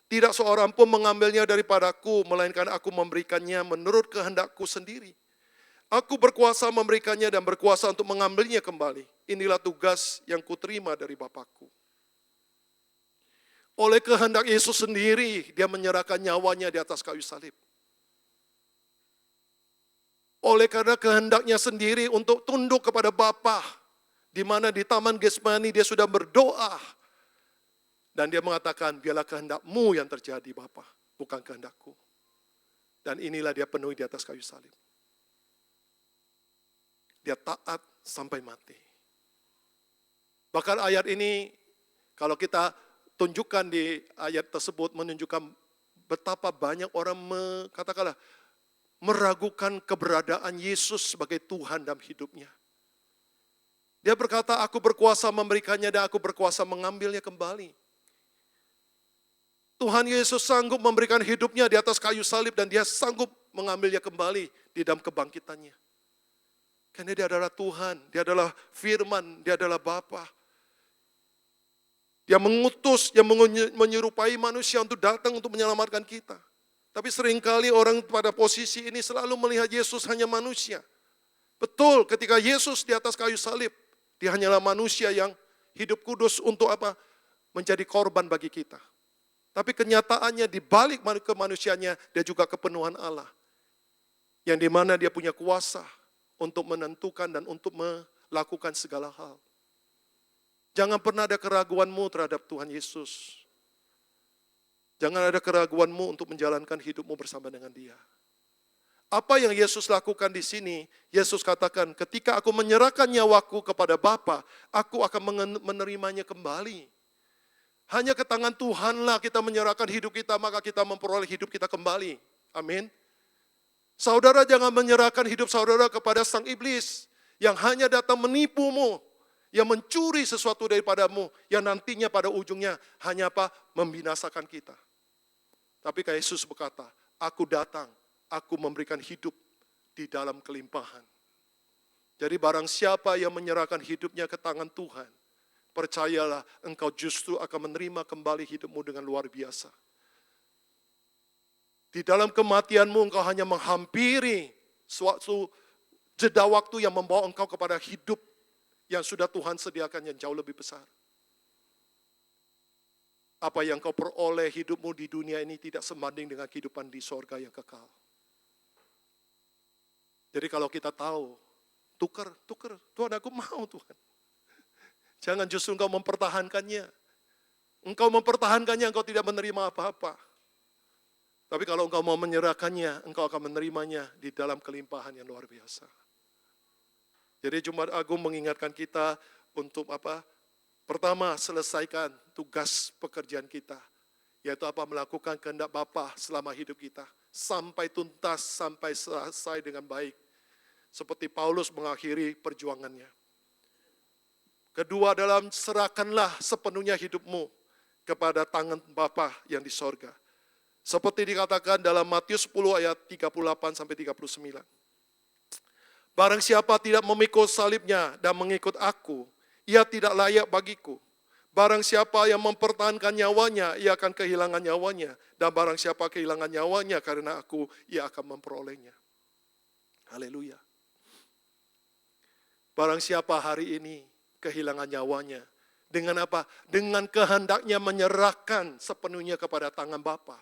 Tidak seorang pun mengambilnya daripadaku, melainkan aku memberikannya menurut kehendakku sendiri. Aku berkuasa memberikannya dan berkuasa untuk mengambilnya kembali. Inilah tugas yang kuterima dari Bapakku. Oleh kehendak Yesus sendiri, dia menyerahkan nyawanya di atas kayu salib. Oleh karena kehendaknya sendiri untuk tunduk kepada Bapa, di mana di Taman Getsemani dia sudah berdoa. Dan dia mengatakan, biarlah kehendakmu yang terjadi Bapa, bukan kehendakku. Dan inilah dia penuhi di atas kayu salib. Dia taat sampai mati. Bahkan ayat ini, kalau kita tunjukkan di ayat tersebut, menunjukkan betapa banyak orang katakanlah meragukan keberadaan Yesus sebagai Tuhan dalam hidupnya. Dia berkata, aku berkuasa memberikannya dan aku berkuasa mengambilnya kembali. Tuhan Yesus sanggup memberikan hidupnya di atas kayu salib dan dia sanggup mengambilnya kembali di dalam kebangkitannya. Karena dia adalah Tuhan, dia adalah firman, dia adalah Bapa. Dia mengutus, dia menyerupai manusia untuk datang untuk menyelamatkan kita. Tapi seringkali orang pada posisi ini selalu melihat Yesus hanya manusia. Betul, ketika Yesus di atas kayu salib, dia hanyalah manusia yang hidup kudus untuk apa? Menjadi korban bagi kita. Tapi kenyataannya di balik kemanusiaannya, dia juga kepenuhan Allah. Yang dimana dia punya kuasa untuk menentukan dan untuk melakukan segala hal. Jangan pernah ada keraguanmu terhadap Tuhan Yesus. Jangan ada keraguanmu untuk menjalankan hidupmu bersama dengan dia. Apa yang Yesus lakukan di sini, Yesus katakan, ketika aku menyerahkan nyawaku kepada Bapa, aku akan menerimanya kembali. Hanya ke tangan Tuhanlah kita menyerahkan hidup kita, maka kita memperoleh hidup kita kembali. Amin. Saudara jangan menyerahkan hidup saudara kepada sang iblis, yang hanya datang menipumu, yang mencuri sesuatu daripadamu, yang nantinya pada ujungnya hanya membinasakan kita. Tapi kayak Yesus berkata, aku datang, aku memberikan hidup di dalam kelimpahan. Jadi barang siapa yang menyerahkan hidupnya ke tangan Tuhan, percayalah engkau justru akan menerima kembali hidupmu dengan luar biasa. Di dalam kematianmu engkau hanya menghampiri suatu jeda waktu yang membawa engkau kepada hidup yang sudah Tuhan sediakan yang jauh lebih besar. apa yang kau peroleh hidupmu di dunia ini tidak sebanding dengan kehidupan di sorga yang kekal. Jadi kalau kita tahu, tukar, Tuhan aku mau Tuhan. Jangan justru engkau mempertahankannya. Engkau mempertahankannya, engkau tidak menerima apa-apa. Tapi kalau engkau mau menyerahkannya, engkau akan menerimanya di dalam kelimpahan yang luar biasa. Jadi Jumat Agung mengingatkan kita untuk apa? Pertama, selesaikan tugas pekerjaan kita. Yaitu apa? Melakukan kehendak Bapa selama hidup kita. Sampai tuntas, sampai selesai dengan baik. Seperti Paulus mengakhiri perjuangannya. Kedua, dalam serahkanlah sepenuhnya hidupmu kepada tangan Bapa yang di sorga. Seperti dikatakan dalam Matius 10 ayat 38 sampai 39. Barang siapa tidak memikul salibnya dan mengikut aku, ia tidak layak bagiku. Barang siapa yang mempertahankan nyawanya, ia akan kehilangan nyawanya. Dan barang siapa kehilangan nyawanya karena aku, ia akan memperolehnya. Haleluya. Barang siapa hari ini kehilangan nyawanya. Dengan apa? Dengan kehendaknya menyerahkan sepenuhnya kepada tangan Bapa.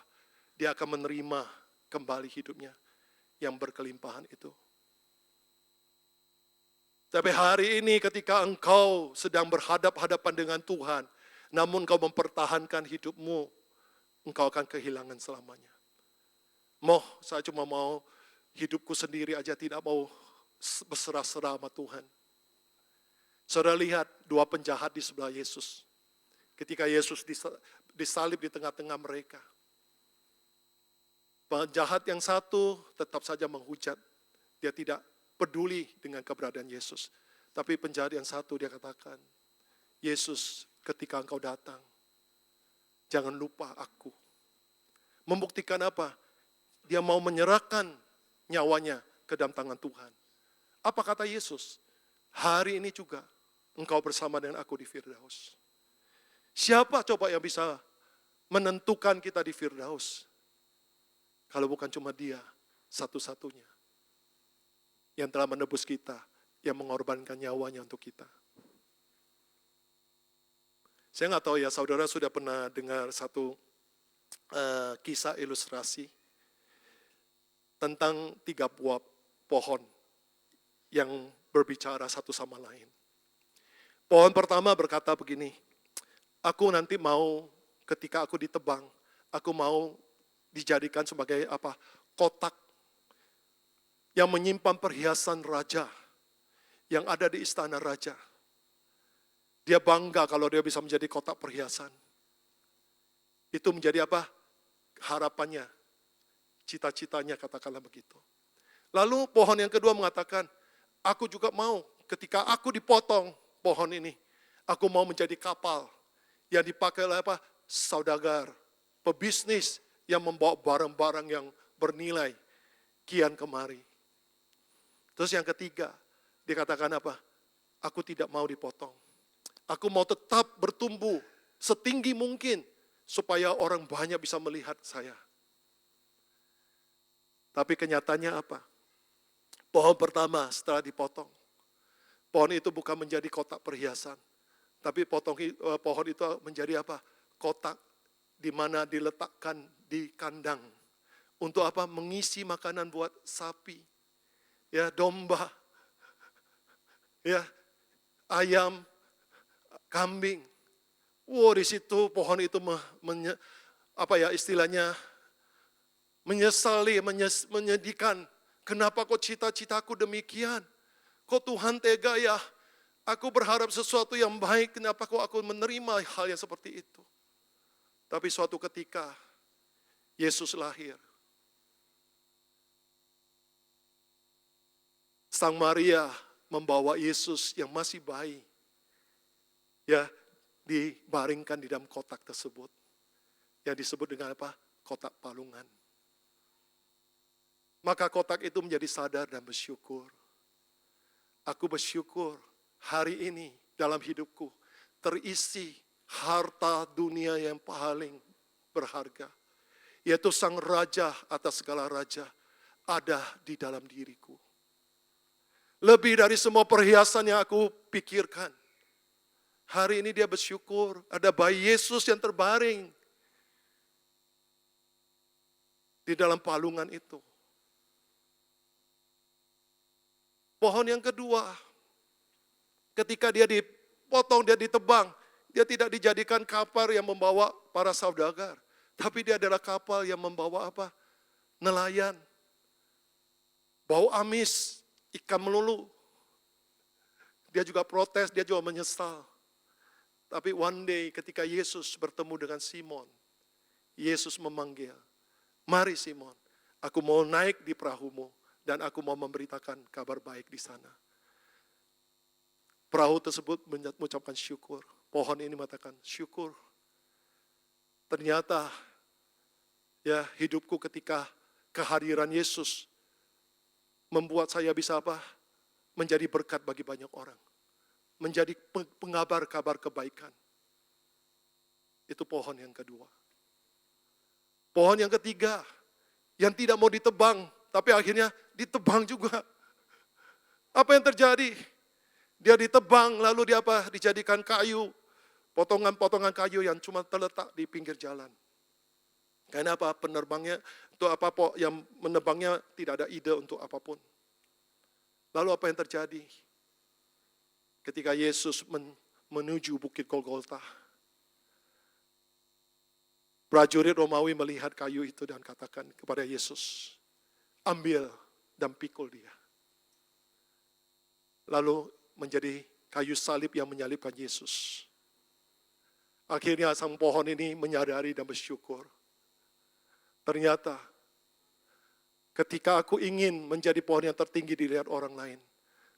Dia akan menerima kembali hidupnya yang berkelimpahan itu. Tapi hari ini ketika engkau sedang berhadap-hadapan dengan Tuhan, namun engkau mempertahankan hidupmu, engkau akan kehilangan selamanya. Saya cuma mau hidupku sendiri aja, tidak mau berserah-serah sama Tuhan. Saudara lihat dua penjahat di sebelah Yesus. Ketika Yesus disalib di tengah-tengah mereka. Penjahat yang satu tetap saja menghujat. Dia tidak peduli dengan keberadaan Yesus. Tapi penjahat yang satu dia katakan, Yesus ketika engkau datang, jangan lupa aku. Membuktikan apa? Dia mau menyerahkan nyawanya ke dalam tangan Tuhan. Apa kata Yesus? Hari ini juga engkau bersama dengan aku di Firdaus. Siapa coba yang bisa menentukan kita di Firdaus? Kalau bukan cuma Dia, satu-satunya. Yang telah menebus kita, yang mengorbankan nyawanya untuk kita. Saya nggak tahu ya, saudara sudah pernah dengar satu kisah ilustrasi tentang 3 buah pohon yang berbicara satu sama lain. Pohon pertama berkata begini, aku nanti mau ketika aku ditebang, aku mau dijadikan sebagai apa? Kotak yang menyimpan perhiasan raja yang ada di istana raja. Dia bangga kalau dia bisa menjadi kotak perhiasan. Itu menjadi apa? Harapannya, cita-citanya katakanlah begitu. Lalu pohon yang kedua mengatakan, aku juga mau ketika aku dipotong pohon ini, aku mau menjadi kapal yang dipakai oleh apa? Saudagar, pebisnis yang membawa barang-barang yang bernilai kian kemari. Terus yang ketiga, dikatakan apa? Aku tidak mau dipotong. Aku mau tetap bertumbuh setinggi mungkin supaya orang banyak bisa melihat saya. Tapi kenyataannya apa? Pohon pertama setelah dipotong, pohon itu bukan menjadi kotak perhiasan, tapi pohon itu menjadi apa? Kotak di mana diletakkan di kandang. Untuk apa? Mengisi makanan buat sapi, ya domba, ya ayam, kambing. Di situ pohon itu menyedihkan. Kenapa kok cita-citaku demikian? Kok Tuhan tega ya? Aku berharap sesuatu yang baik, kenapa kok aku menerima hal yang seperti itu? Tapi suatu ketika, Yesus lahir. Sang Maria membawa Yesus yang masih bayi, ya, dibaringkan di dalam kotak tersebut. Yang disebut dengan apa? Kotak palungan. Maka kotak itu menjadi sadar dan bersyukur. Aku bersyukur hari ini dalam hidupku terisi harta dunia yang paling berharga. Yaitu sang raja atas segala raja ada di dalam diriku. Lebih dari semua perhiasan yang aku pikirkan. Hari ini dia bersyukur ada bayi Yesus yang terbaring di dalam palungan itu. Pohon yang kedua, ketika dia dipotong, dia ditebang, dia tidak dijadikan kapal yang membawa para saudagar, tapi dia adalah kapal yang membawa apa? Nelayan. Bau amis, ikan melulu. Dia juga protes, dia juga menyesal. Tapi one day ketika Yesus bertemu dengan Simon, Yesus memanggil, "Mari Simon, aku mau naik di perahumu dan aku mau memberitakan kabar baik di sana." Perahu tersebut mengucapkan syukur. Pohon ini mengatakan, "Syukur. Ternyata ya hidupku ketika kehadiran Yesus membuat saya bisa apa? Menjadi berkat bagi banyak orang. Menjadi pengabar kabar kebaikan." Itu pohon yang kedua. Pohon yang ketiga, yang tidak mau ditebang, tapi akhirnya ditebang juga. Apa yang terjadi? Dia ditebang, lalu dia apa? Dijadikan kayu, potongan-potongan kayu yang cuma terletak di pinggir jalan. Karena apa? Penerbangnya, untuk apa yang menebangnya tidak ada ide untuk apapun. Lalu apa yang terjadi? Ketika Yesus menuju Bukit Golgota, prajurit Romawi melihat kayu itu dan katakan kepada Yesus, "Ambil dan pikul dia." Lalu menjadi kayu salib yang menyalibkan Yesus. Akhirnya sang pohon ini menyadari dan bersyukur. Ternyata ketika aku ingin menjadi pohon yang tertinggi dilihat orang lain,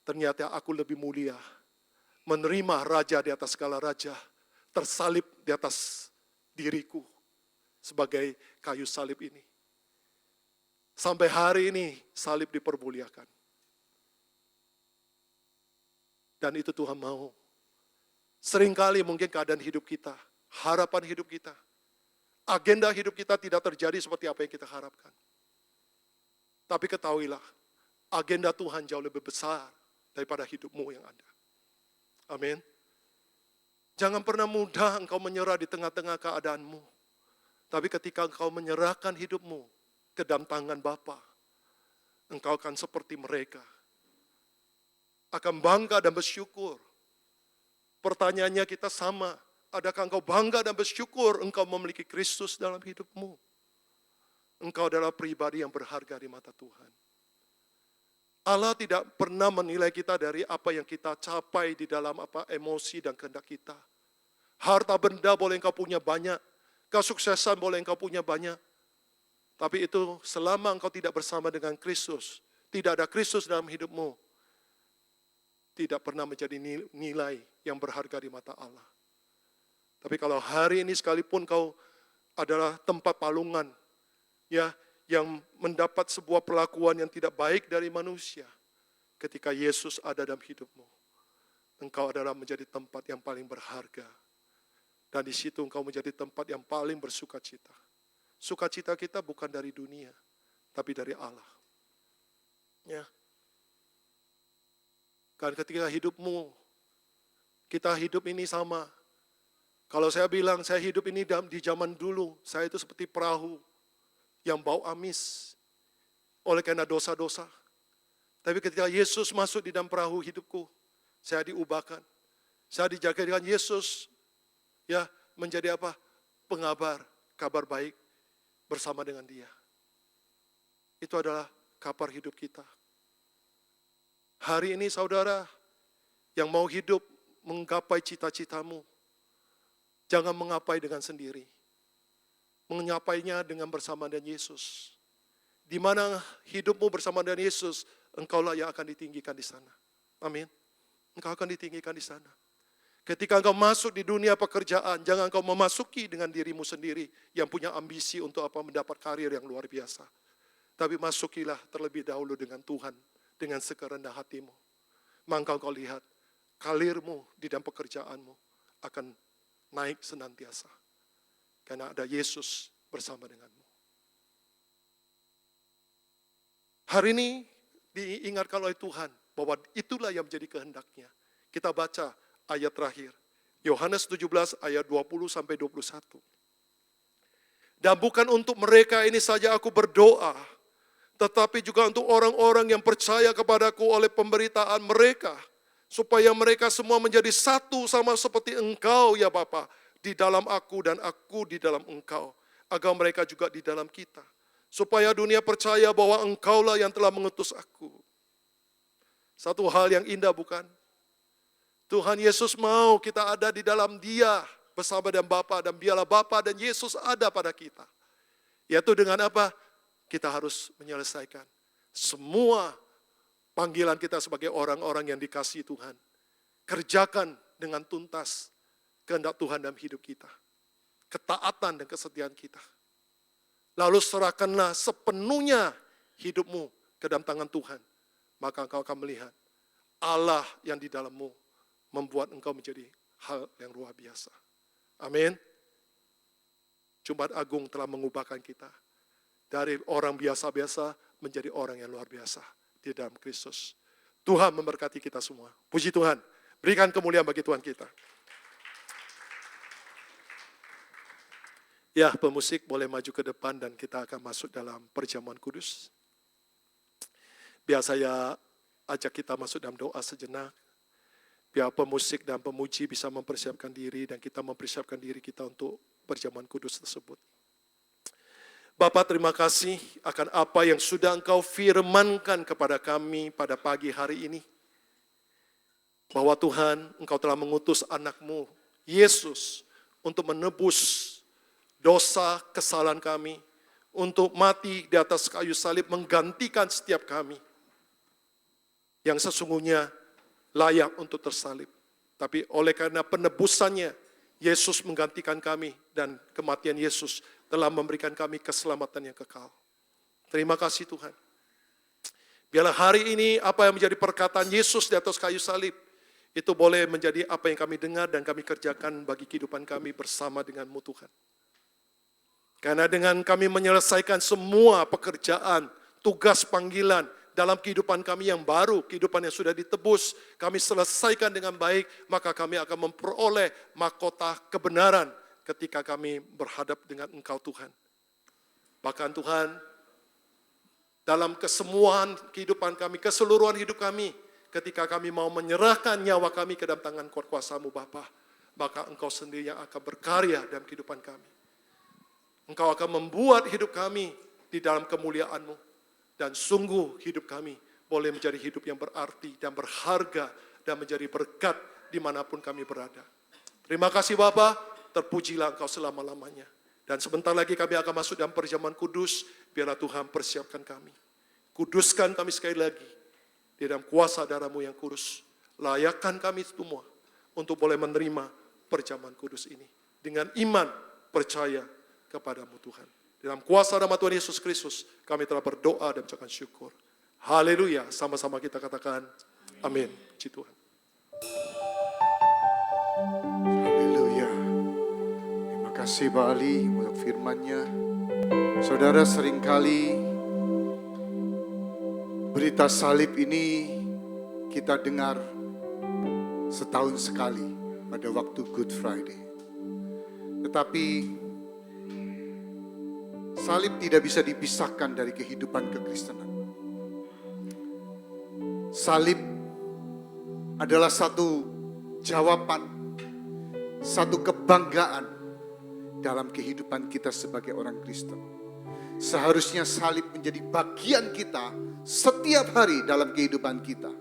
ternyata aku lebih mulia, menerima raja di atas segala raja, tersalib di atas diriku sebagai kayu salib ini. Sampai hari ini salib dipermuliakan. Dan itu Tuhan mau. Seringkali mungkin keadaan hidup kita, harapan hidup kita, agenda hidup kita tidak terjadi seperti apa yang kita harapkan. Tapi ketahuilah, agenda Tuhan jauh lebih besar daripada hidupmu yang ada. Amin. Jangan pernah mudah engkau menyerah di tengah-tengah keadaanmu. Tapi ketika engkau menyerahkan hidupmu ke dalam tangan Bapa, engkau akan seperti mereka. Akan bangga dan bersyukur. Pertanyaannya kita sama. Adakah engkau bangga dan bersyukur engkau memiliki Kristus dalam hidupmu? Engkau adalah pribadi yang berharga di mata Tuhan. Allah tidak pernah menilai kita dari apa yang kita capai di dalam apa emosi dan kehendak kita. Harta benda boleh engkau punya banyak. Kesuksesan boleh engkau punya banyak. Tapi itu selama engkau tidak bersama dengan Kristus, tidak ada Kristus dalam hidupmu, tidak pernah menjadi nilai yang berharga di mata Allah. Tapi kalau hari ini sekalipun kau adalah tempat palungan, ya, yang mendapat sebuah perlakuan yang tidak baik dari manusia, ketika Yesus ada dalam hidupmu, engkau adalah menjadi tempat yang paling berharga. Dan di situ engkau menjadi tempat yang paling bersuka cita. Sukacita kita bukan dari dunia, tapi dari Allah. Ya. Kan ketika hidupmu, kita hidup ini sama. Kalau saya bilang saya hidup ini di zaman dulu, saya itu seperti perahu yang bau amis oleh karena dosa-dosa. Tapi ketika Yesus masuk di dalam perahu hidupku, saya diubahkan. Saya dijadikan Yesus ya menjadi apa? Pengabar, kabar baik bersama dengan Dia. Itu adalah kabar hidup kita. Hari ini saudara yang mau hidup menggapai cita-citamu, jangan mengapai dengan sendiri. Menyapainya dengan bersama dengan Yesus. Di mana hidupmu bersama dengan Yesus, engkaulah yang akan ditinggikan di sana. Amin. Engkau akan ditinggikan di sana. Ketika engkau masuk di dunia pekerjaan, jangan engkau memasuki dengan dirimu sendiri yang punya ambisi untuk apa mendapat karir yang luar biasa. Tapi masukilah terlebih dahulu dengan Tuhan, dengan sekerendah hatimu. Maka engkau lihat, karirmu di dalam pekerjaanmu akan naik senantiasa. Karena ada Yesus bersama denganmu. Hari ini diingatkan oleh Tuhan bahwa itulah yang menjadi kehendaknya. Kita baca ayat terakhir Yohanes 17 ayat 20 sampai 21. Dan bukan untuk mereka ini saja aku berdoa, tetapi juga untuk orang-orang yang percaya kepadaku oleh pemberitaan mereka, supaya mereka semua menjadi satu sama seperti Engkau ya Bapa, di dalam aku dan aku di dalam Engkau, agar mereka juga di dalam kita, supaya dunia percaya bahwa Engkaulah yang telah mengutus aku. Satu hal yang indah bukan? Tuhan Yesus mau kita ada di dalam Dia bersama dengan Bapa, dan biarlah Bapa dan Yesus ada pada kita. Yaitu dengan apa? Kita harus menyelesaikan semua panggilan kita sebagai orang-orang yang dikasihi Tuhan. Kerjakan dengan tuntas kehendak Tuhan dalam hidup kita. Ketaatan dan kesetiaan kita. Lalu serahkanlah sepenuhnya hidupmu ke dalam tangan Tuhan. Maka engkau akan melihat Allah yang di dalammu membuat engkau menjadi hal yang luar biasa. Amin. Jumat Agung telah mengubahkan kita dari orang biasa-biasa menjadi orang yang luar biasa di dalam Kristus. Tuhan memberkati kita semua. Puji Tuhan. Berikan kemuliaan bagi Tuhan kita. Ya, pemusik boleh maju ke depan dan kita akan masuk dalam perjamuan kudus. Biar saya ajak kita masuk dalam doa sejenak. Biar pemusik dan pemuji bisa mempersiapkan diri dan kita mempersiapkan diri kita untuk perjamuan kudus tersebut. Bapa, terima kasih akan apa yang sudah Engkau firmankan kepada kami pada pagi hari ini. Bahwa Tuhan, Engkau telah mengutus anak-Mu, Yesus, untuk menebus dosa kesalahan kami, untuk mati di atas kayu salib menggantikan setiap kami yang sesungguhnya layak untuk tersalib. Tapi oleh karena penebusannya, Yesus menggantikan kami dan kematian Yesus telah memberikan kami keselamatan yang kekal. Terima kasih Tuhan. Biarlah hari ini apa yang menjadi perkataan Yesus di atas kayu salib, itu boleh menjadi apa yang kami dengar dan kami kerjakan bagi kehidupan kami bersama dengan-Mu Tuhan. Karena dengan kami menyelesaikan semua pekerjaan, tugas panggilan, dalam kehidupan kami yang baru, kehidupan yang sudah ditebus, kami selesaikan dengan baik, maka kami akan memperoleh mahkota kebenaran ketika kami berhadap dengan Engkau Tuhan. Bahkan Tuhan, dalam kesemuan kehidupan kami, keseluruhan hidup kami, ketika kami mau menyerahkan nyawa kami ke dalam tangan kuasa-Mu Bapa, maka Engkau sendiri yang akan berkarya dalam kehidupan kami. Engkau akan membuat hidup kami di dalam kemuliaan-Mu. Dan sungguh hidup kami boleh menjadi hidup yang berarti dan berharga dan menjadi berkat dimanapun kami berada. Terima kasih Bapa, terpujilah Engkau selama-lamanya. Dan sebentar lagi kami akan masuk dalam perjamuan kudus, biarlah Tuhan persiapkan kami. Kuduskan kami sekali lagi di dalam kuasa darah-Mu yang kudus. Layakkan kami semua untuk boleh menerima perjamuan kudus ini. Dengan iman, percaya kepada-Mu Tuhan. Dalam kuasa nama Tuhan Yesus Kristus, kami telah berdoa dan mengucapkan syukur. Haleluya, sama-sama kita katakan, amin. Puji Tuhan. Haleluya. Terima kasih Pak Ali untuk firman-Nya. Saudara, seringkali berita salib ini kita dengar setahun sekali pada waktu Good Friday. Tetapi salib tidak bisa dipisahkan dari kehidupan kekristenan. Salib adalah satu jawaban, satu kebanggaan dalam kehidupan kita sebagai orang Kristen. Seharusnya salib menjadi bagian kita setiap hari dalam kehidupan kita.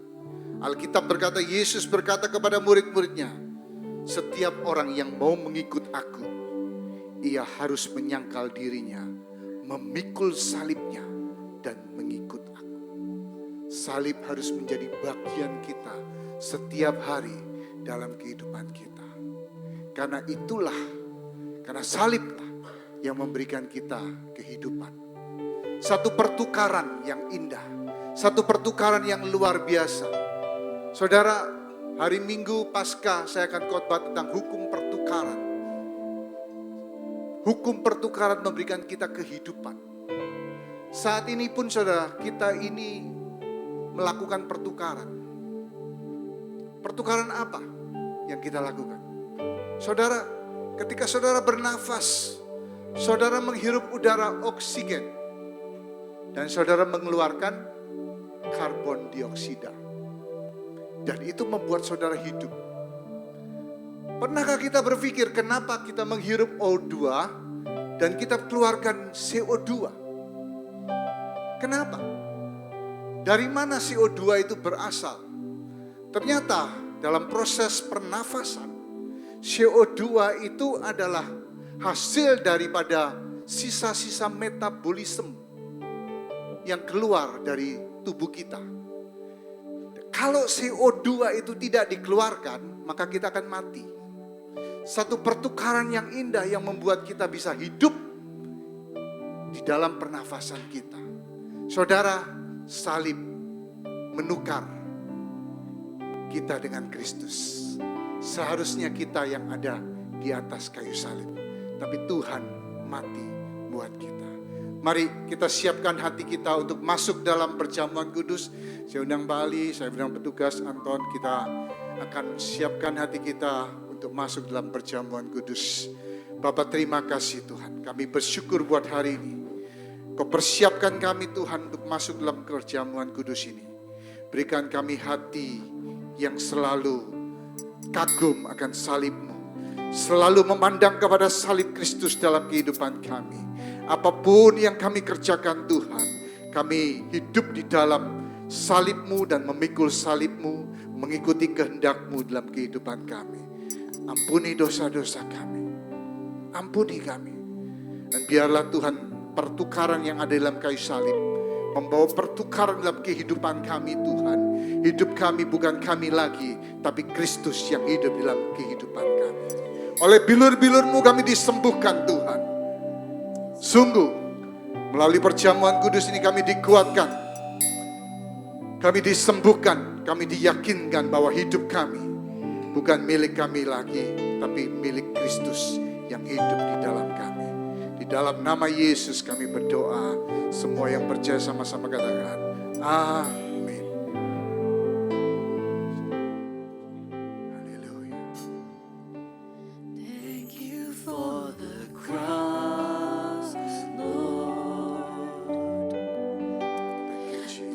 Alkitab berkata, Yesus berkata kepada murid-muridnya, setiap orang yang mau mengikut aku, ia harus menyangkal dirinya, memikul salibnya dan mengikut aku. Salib harus menjadi bagian kita setiap hari dalam kehidupan kita. Karena saliblah yang memberikan kita kehidupan. Satu pertukaran yang indah, satu pertukaran yang luar biasa. Saudara, hari Minggu Paskah saya akan khotbah tentang hukum pertukaran. Hukum pertukaran memberikan kita kehidupan. Saat ini pun saudara, kita ini melakukan pertukaran. Pertukaran apa yang kita lakukan? Saudara, ketika saudara bernafas, saudara menghirup udara oksigen, dan saudara mengeluarkan karbon dioksida. Dan itu membuat saudara hidup. Pernahkah kita berpikir kenapa kita menghirup O2 dan kita keluarkan CO2? Kenapa? Dari mana CO2 itu berasal? Ternyata dalam proses pernafasan, CO2 itu adalah hasil daripada sisa-sisa metabolisme yang keluar dari tubuh kita. Kalau CO2 itu tidak dikeluarkan, maka kita akan mati. Satu pertukaran yang indah yang membuat kita bisa hidup di dalam pernafasan kita. Saudara, salib menukar kita dengan Kristus. Seharusnya kita yang ada di atas kayu salib, tapi Tuhan mati buat kita. Mari kita siapkan hati kita untuk masuk dalam perjamuan kudus. Saya undang Bali, saya undang petugas Anton, kita akan siapkan hati kita untuk masuk dalam perjamuan kudus. Bapa, terima kasih Tuhan, kami bersyukur buat hari ini. Kau persiapkan kami Tuhan untuk masuk dalam perjamuan kudus ini. Berikan kami hati yang selalu kagum akan salib-Mu, selalu memandang kepada salib Kristus dalam kehidupan kami. Apapun yang kami kerjakan Tuhan, kami hidup di dalam salib-Mu dan memikul salib-Mu, mengikuti kehendak-Mu dalam kehidupan kami. Ampuni dosa-dosa kami, ampuni kami. Dan biarlah Tuhan pertukaran yang ada dalam kayu salib membawa pertukaran dalam kehidupan kami Tuhan. Hidup kami bukan kami lagi, tapi Kristus yang hidup dalam kehidupan kami. Oleh bilur-bilur-Mu kami disembuhkan Tuhan. Sungguh, melalui perjamuan kudus ini kami dikuatkan, kami disembuhkan, kami diyakinkan bahwa hidup kami bukan milik kami lagi, tapi milik Kristus yang hidup di dalam kami. Di dalam nama Yesus kami berdoa, semua yang percaya sama-sama katakan, amin. Haleluya. Thank you for the cross, Lord.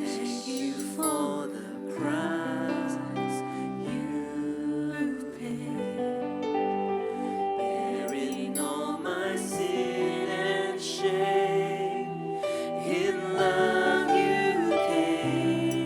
Thank you for the price you paid, bearing all my sin and shame. In love you came.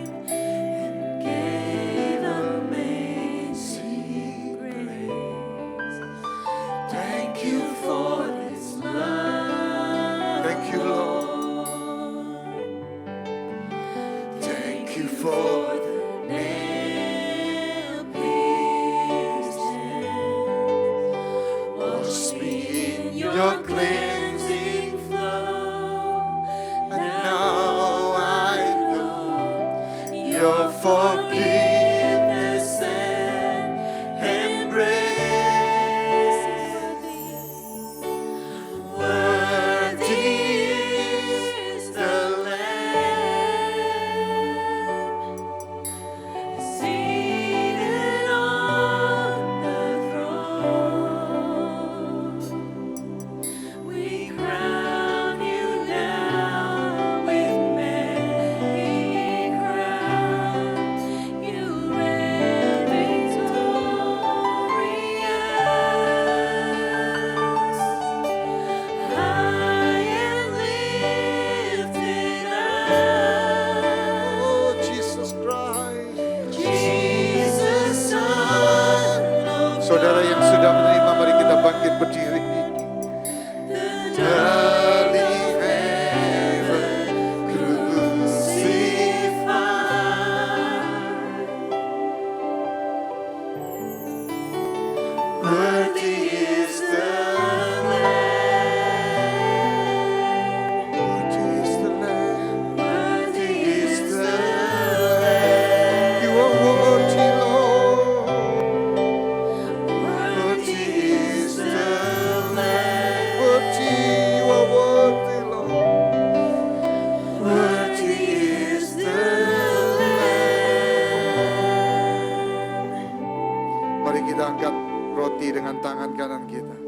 roti dengan tangan kanan kita.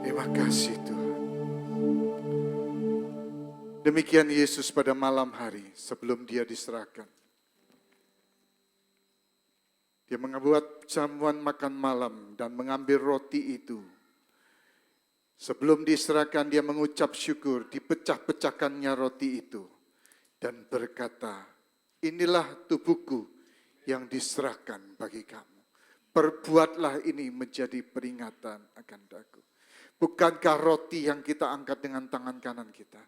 Terima kasih Tuhan. Demikian Yesus pada malam hari sebelum dia diserahkan. Dia membuat jamuan makan malam dan mengambil roti itu. Sebelum diserahkan dia mengucap syukur, dipecah-pecahkannya roti itu. Dan berkata, inilah tubuhku yang diserahkan bagi kamu. Perbuatlah ini menjadi peringatan akan daku. Bukankah roti yang kita angkat dengan tangan kanan kita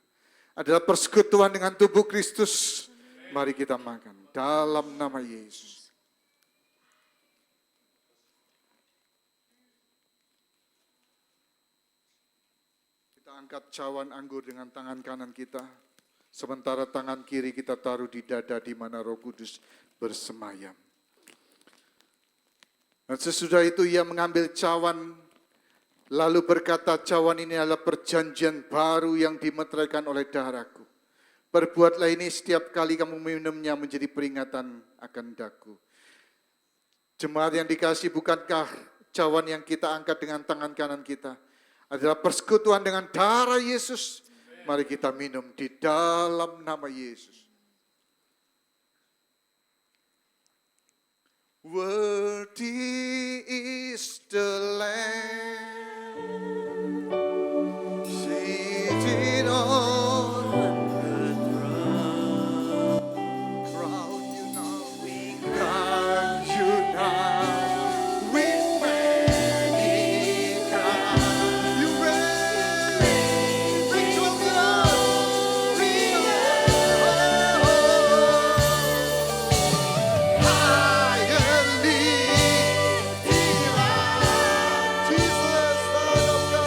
adalah persekutuan dengan tubuh Kristus? Mari kita makan dalam nama Yesus. Kita angkat cawan anggur dengan tangan kanan kita, sementara tangan kiri kita taruh di dada di mana Roh Kudus bersemayam. Dan sesudah itu ia mengambil cawan, lalu berkata, cawan ini adalah perjanjian baru yang dimeteraikan oleh darahku. Perbuatlah ini setiap kali kamu minumnya menjadi peringatan akan daku. Jemaat yang dikasihi, bukankah cawan yang kita angkat dengan tangan kanan kita adalah persekutuan dengan darah Yesus? Mari kita minum di dalam nama Yesus. Worthy is the Lamb, seated on the throne. Crown you now, we crown you now with many crowns. You reign, victorious. High and lifted up, Jesus, Son of God.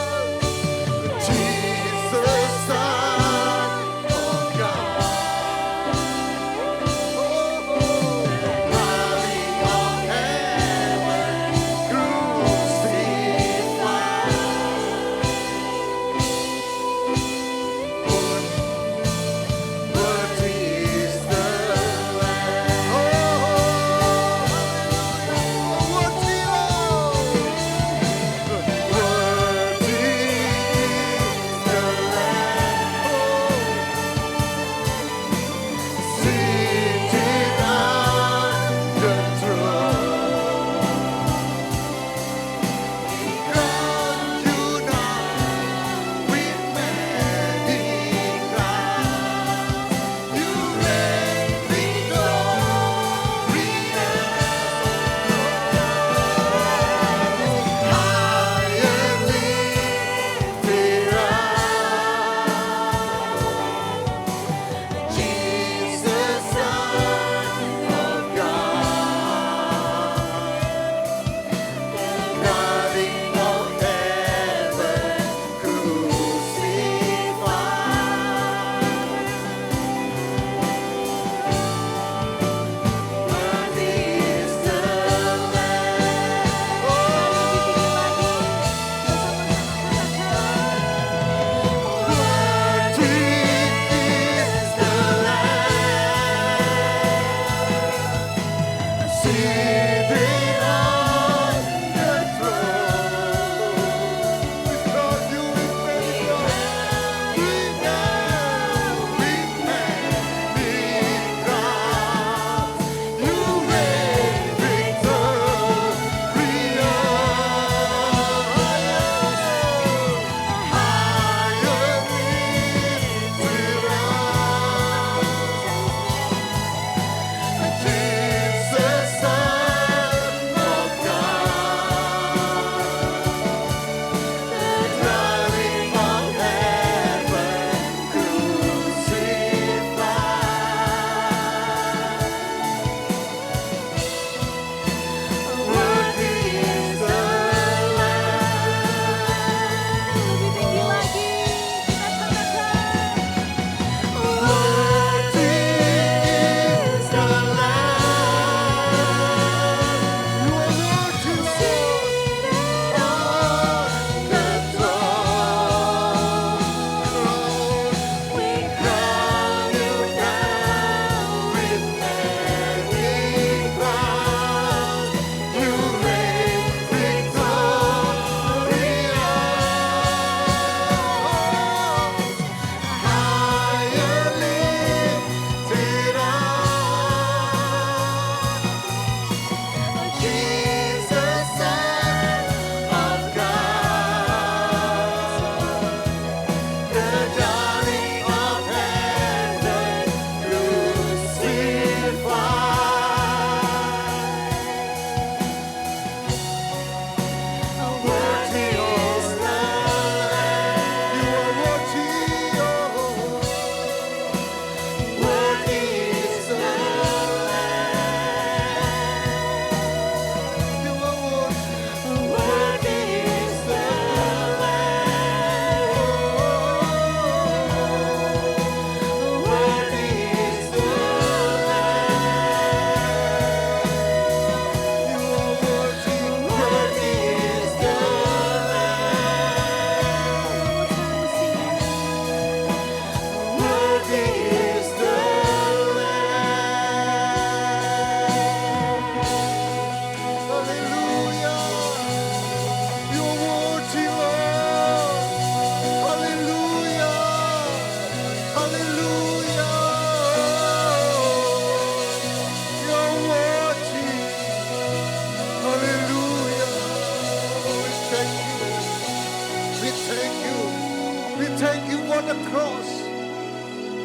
for the cross.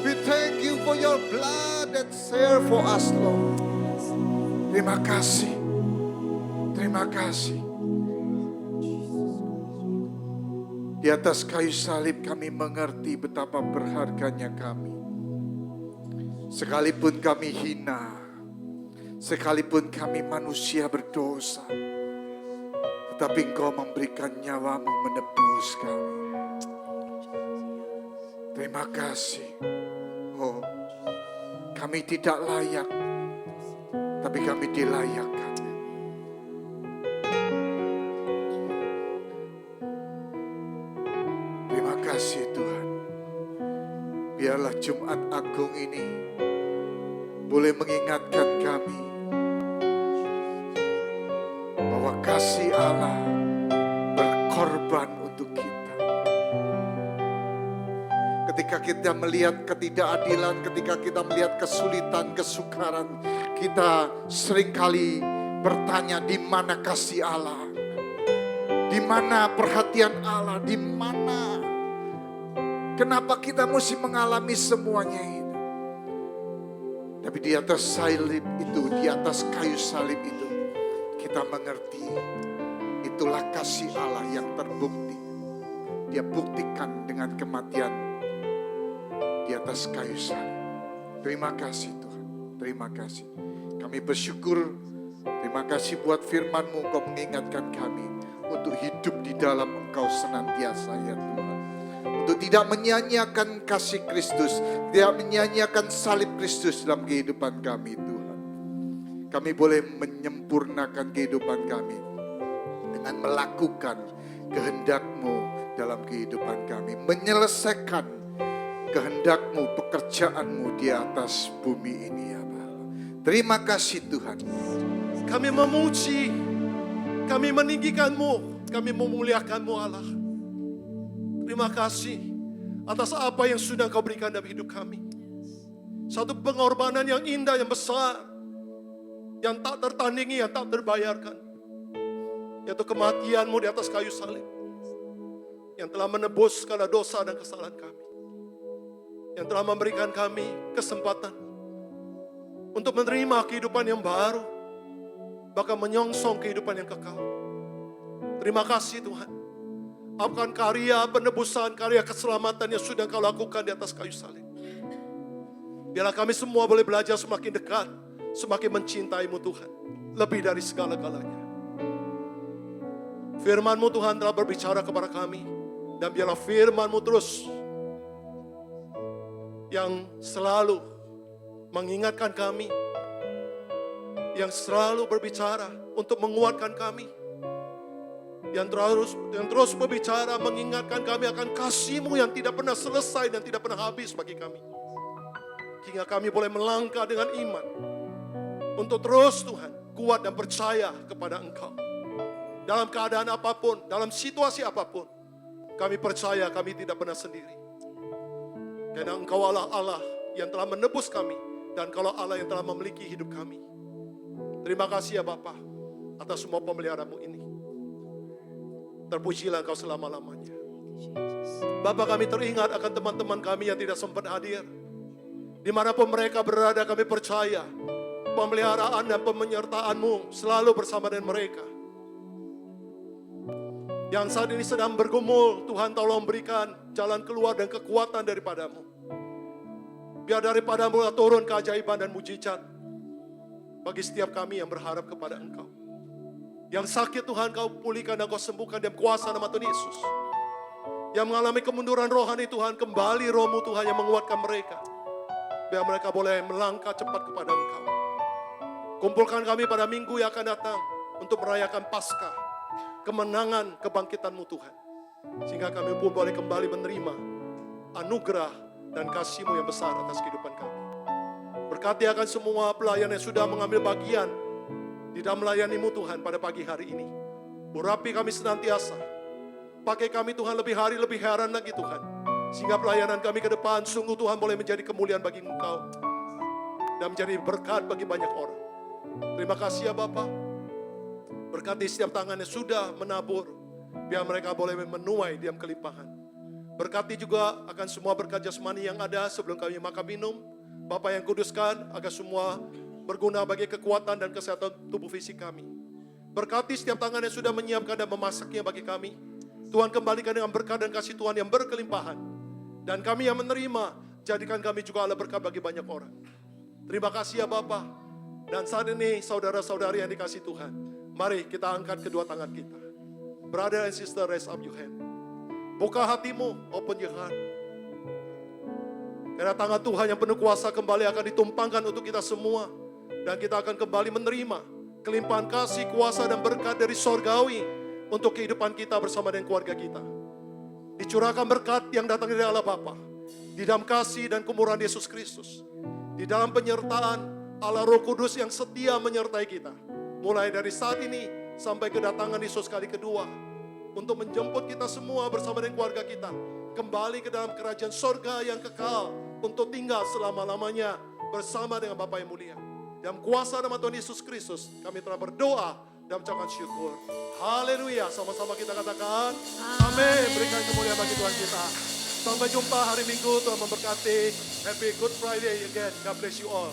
We thank you for your blood that share for us, Lord. Terima kasih. Terima kasih. Di atas kayu salib kami mengerti betapa berharganya kami. Sekalipun kami hina, sekalipun kami manusia berdosa, tetapi Engkau memberikan nyawamu menebus kami. Terima kasih. Oh, kami tidak layak, tapi kami dilayakkan. Terima kasih Tuhan. Biarlah Jumat Agung ini boleh mengingatkan kami bahwa kasih Allah berkorban untuk kita. Ketika kita melihat ketidakadilan, ketika kita melihat kesulitan, kesukaran, kita seringkali bertanya, di mana kasih Allah? Di mana perhatian Allah? Di mana? Kenapa kita mesti mengalami semuanya itu? Tapi di atas salib itu, di atas kayu salib itu, kita mengerti itulah kasih Allah yang terbukti. Dia buktikan dengan kematian di atas kayu salib. Terima kasih Tuhan, terima kasih. Kami bersyukur, terima kasih buat firman-Mu. Kau mengingatkan kami untuk hidup di dalam Engkau senantiasa ya Tuhan. Untuk tidak menyanyiakan kasih Kristus, tidak menyanyiakan salib Kristus dalam kehidupan kami Tuhan. Kami boleh menyempurnakan kehidupan kami dengan melakukan kehendak-Mu dalam kehidupan kami. Menyelesaikan kehendak-Mu, pekerjaan-Mu di atas bumi ini ya Bapa. Terima kasih Tuhan. Kami memuji, kami meninggikan-Mu, kami memuliakan-Mu Allah. Terima kasih atas apa yang sudah Kau berikan dalam hidup kami. Satu pengorbanan yang indah, yang besar, yang tak tertandingi, yang tak terbayarkan. Yaitu kematian-Mu di atas kayu salib. Yang telah menebus segala dosa dan kesalahan kami. Yang telah memberikan kami kesempatan untuk menerima kehidupan yang baru. Bahkan menyongsong kehidupan yang kekal. Terima kasih Tuhan. Apakah karya penebusan, karya keselamatan yang sudah Kau lakukan di atas kayu salib. Biarlah kami semua boleh belajar semakin dekat, semakin mencintai-Mu Tuhan. Lebih dari segala-galanya. Firman-Mu Tuhan telah berbicara kepada kami. Dan biarlah firman-Mu terus yang selalu mengingatkan kami. Yang selalu berbicara untuk menguatkan kami. Yang terus berbicara mengingatkan kami akan kasih-Mu yang tidak pernah selesai dan tidak pernah habis bagi kami. Hingga kami boleh melangkah dengan iman. Untuk terus Tuhan kuat dan percaya kepada Engkau. Dalam keadaan apapun, dalam situasi apapun. Kami percaya kami tidak pernah sendiri. Karena Engkau Allah yang telah menebus kami. Dan Engkau Allah yang telah memiliki hidup kami. Terima kasih ya Bapa atas semua pemeliharaan-Mu ini. Terpujilah Engkau selama-lamanya. Bapa, kami teringat akan teman-teman kami yang tidak sempat hadir. Dimanapun mereka berada, kami percaya pemeliharaan dan penyertaan-Mu selalu bersama dengan mereka. Yang saat ini sedang bergumul, Tuhan tolong berikan jalan keluar dan kekuatan daripada-Mu. Biar daripada-Mu turun keajaiban dan mujizat bagi setiap kami yang berharap kepada Engkau. Yang sakit Tuhan Kau pulihkan dan Kau sembuhkan dalam kuasa nama Tuhan Yesus. Yang mengalami kemunduran rohani Tuhan, kembali roh-Mu Tuhan yang menguatkan mereka. Biar mereka boleh melangkah cepat kepada Engkau. Kumpulkan kami pada minggu yang akan datang untuk merayakan Paskah, kemenangan kebangkitan-Mu Tuhan. Sehingga kami pun boleh kembali menerima anugerah dan kasih-Mu yang besar atas kehidupan kami. Berkati akan semua pelayan yang sudah mengambil bagian di dalam melayani-Mu Tuhan pada pagi hari ini. Urapi kami senantiasa. Pakai kami Tuhan lebih hari lebih heran lagi Tuhan. Sehingga pelayanan kami ke depan sungguh Tuhan boleh menjadi kemuliaan bagi Engkau. Dan menjadi berkat bagi banyak orang. Terima kasih ya Bapa. Berkati setiap tangan yang sudah menabur. Biar mereka boleh menuai diam kelimpahan. Berkati juga akan semua berkat jasmani yang ada sebelum kami makan minum. Bapa yang kuduskan agar semua berguna bagi kekuatan dan kesehatan tubuh fisik kami. Berkati setiap tangan yang sudah menyiapkan dan memasaknya bagi kami. Tuhan kembalikan dengan berkat dan kasih Tuhan yang berkelimpahan. Dan kami yang menerima, jadikan kami juga Allah berkat bagi banyak orang. Terima kasih ya Bapa. Dan saat ini saudara-saudari yang dikasih Tuhan, mari kita angkat kedua tangan kita. Brother and sister, raise up your hand. Buka hatimu, open your heart. Karena tangan Tuhan yang penuh kuasa kembali akan ditumpangkan untuk kita semua. Dan kita akan kembali menerima kelimpahan kasih, kuasa, dan berkat dari sorgawi untuk kehidupan kita bersama dengan keluarga kita. Dicurahkan berkat yang datang dari Allah Bapa, di dalam kasih dan kemurahan Yesus Kristus, di dalam penyertaan Allah Roh Kudus yang setia menyertai kita, mulai dari saat ini sampai kedatangan Yesus kali kedua, untuk menjemput kita semua bersama dengan keluarga kita kembali ke dalam kerajaan sorga yang kekal untuk tinggal selama-lamanya bersama dengan Bapa yang mulia. Dalam kuasa nama Tuhan Yesus Kristus, kami telah berdoa dan mengucapkan syukur. Haleluya, sama-sama kita katakan amin. Berikan kemuliaan bagi Tuhan kita. Sampai jumpa hari Minggu, Tuhan memberkati. Happy Good Friday again. God bless you all.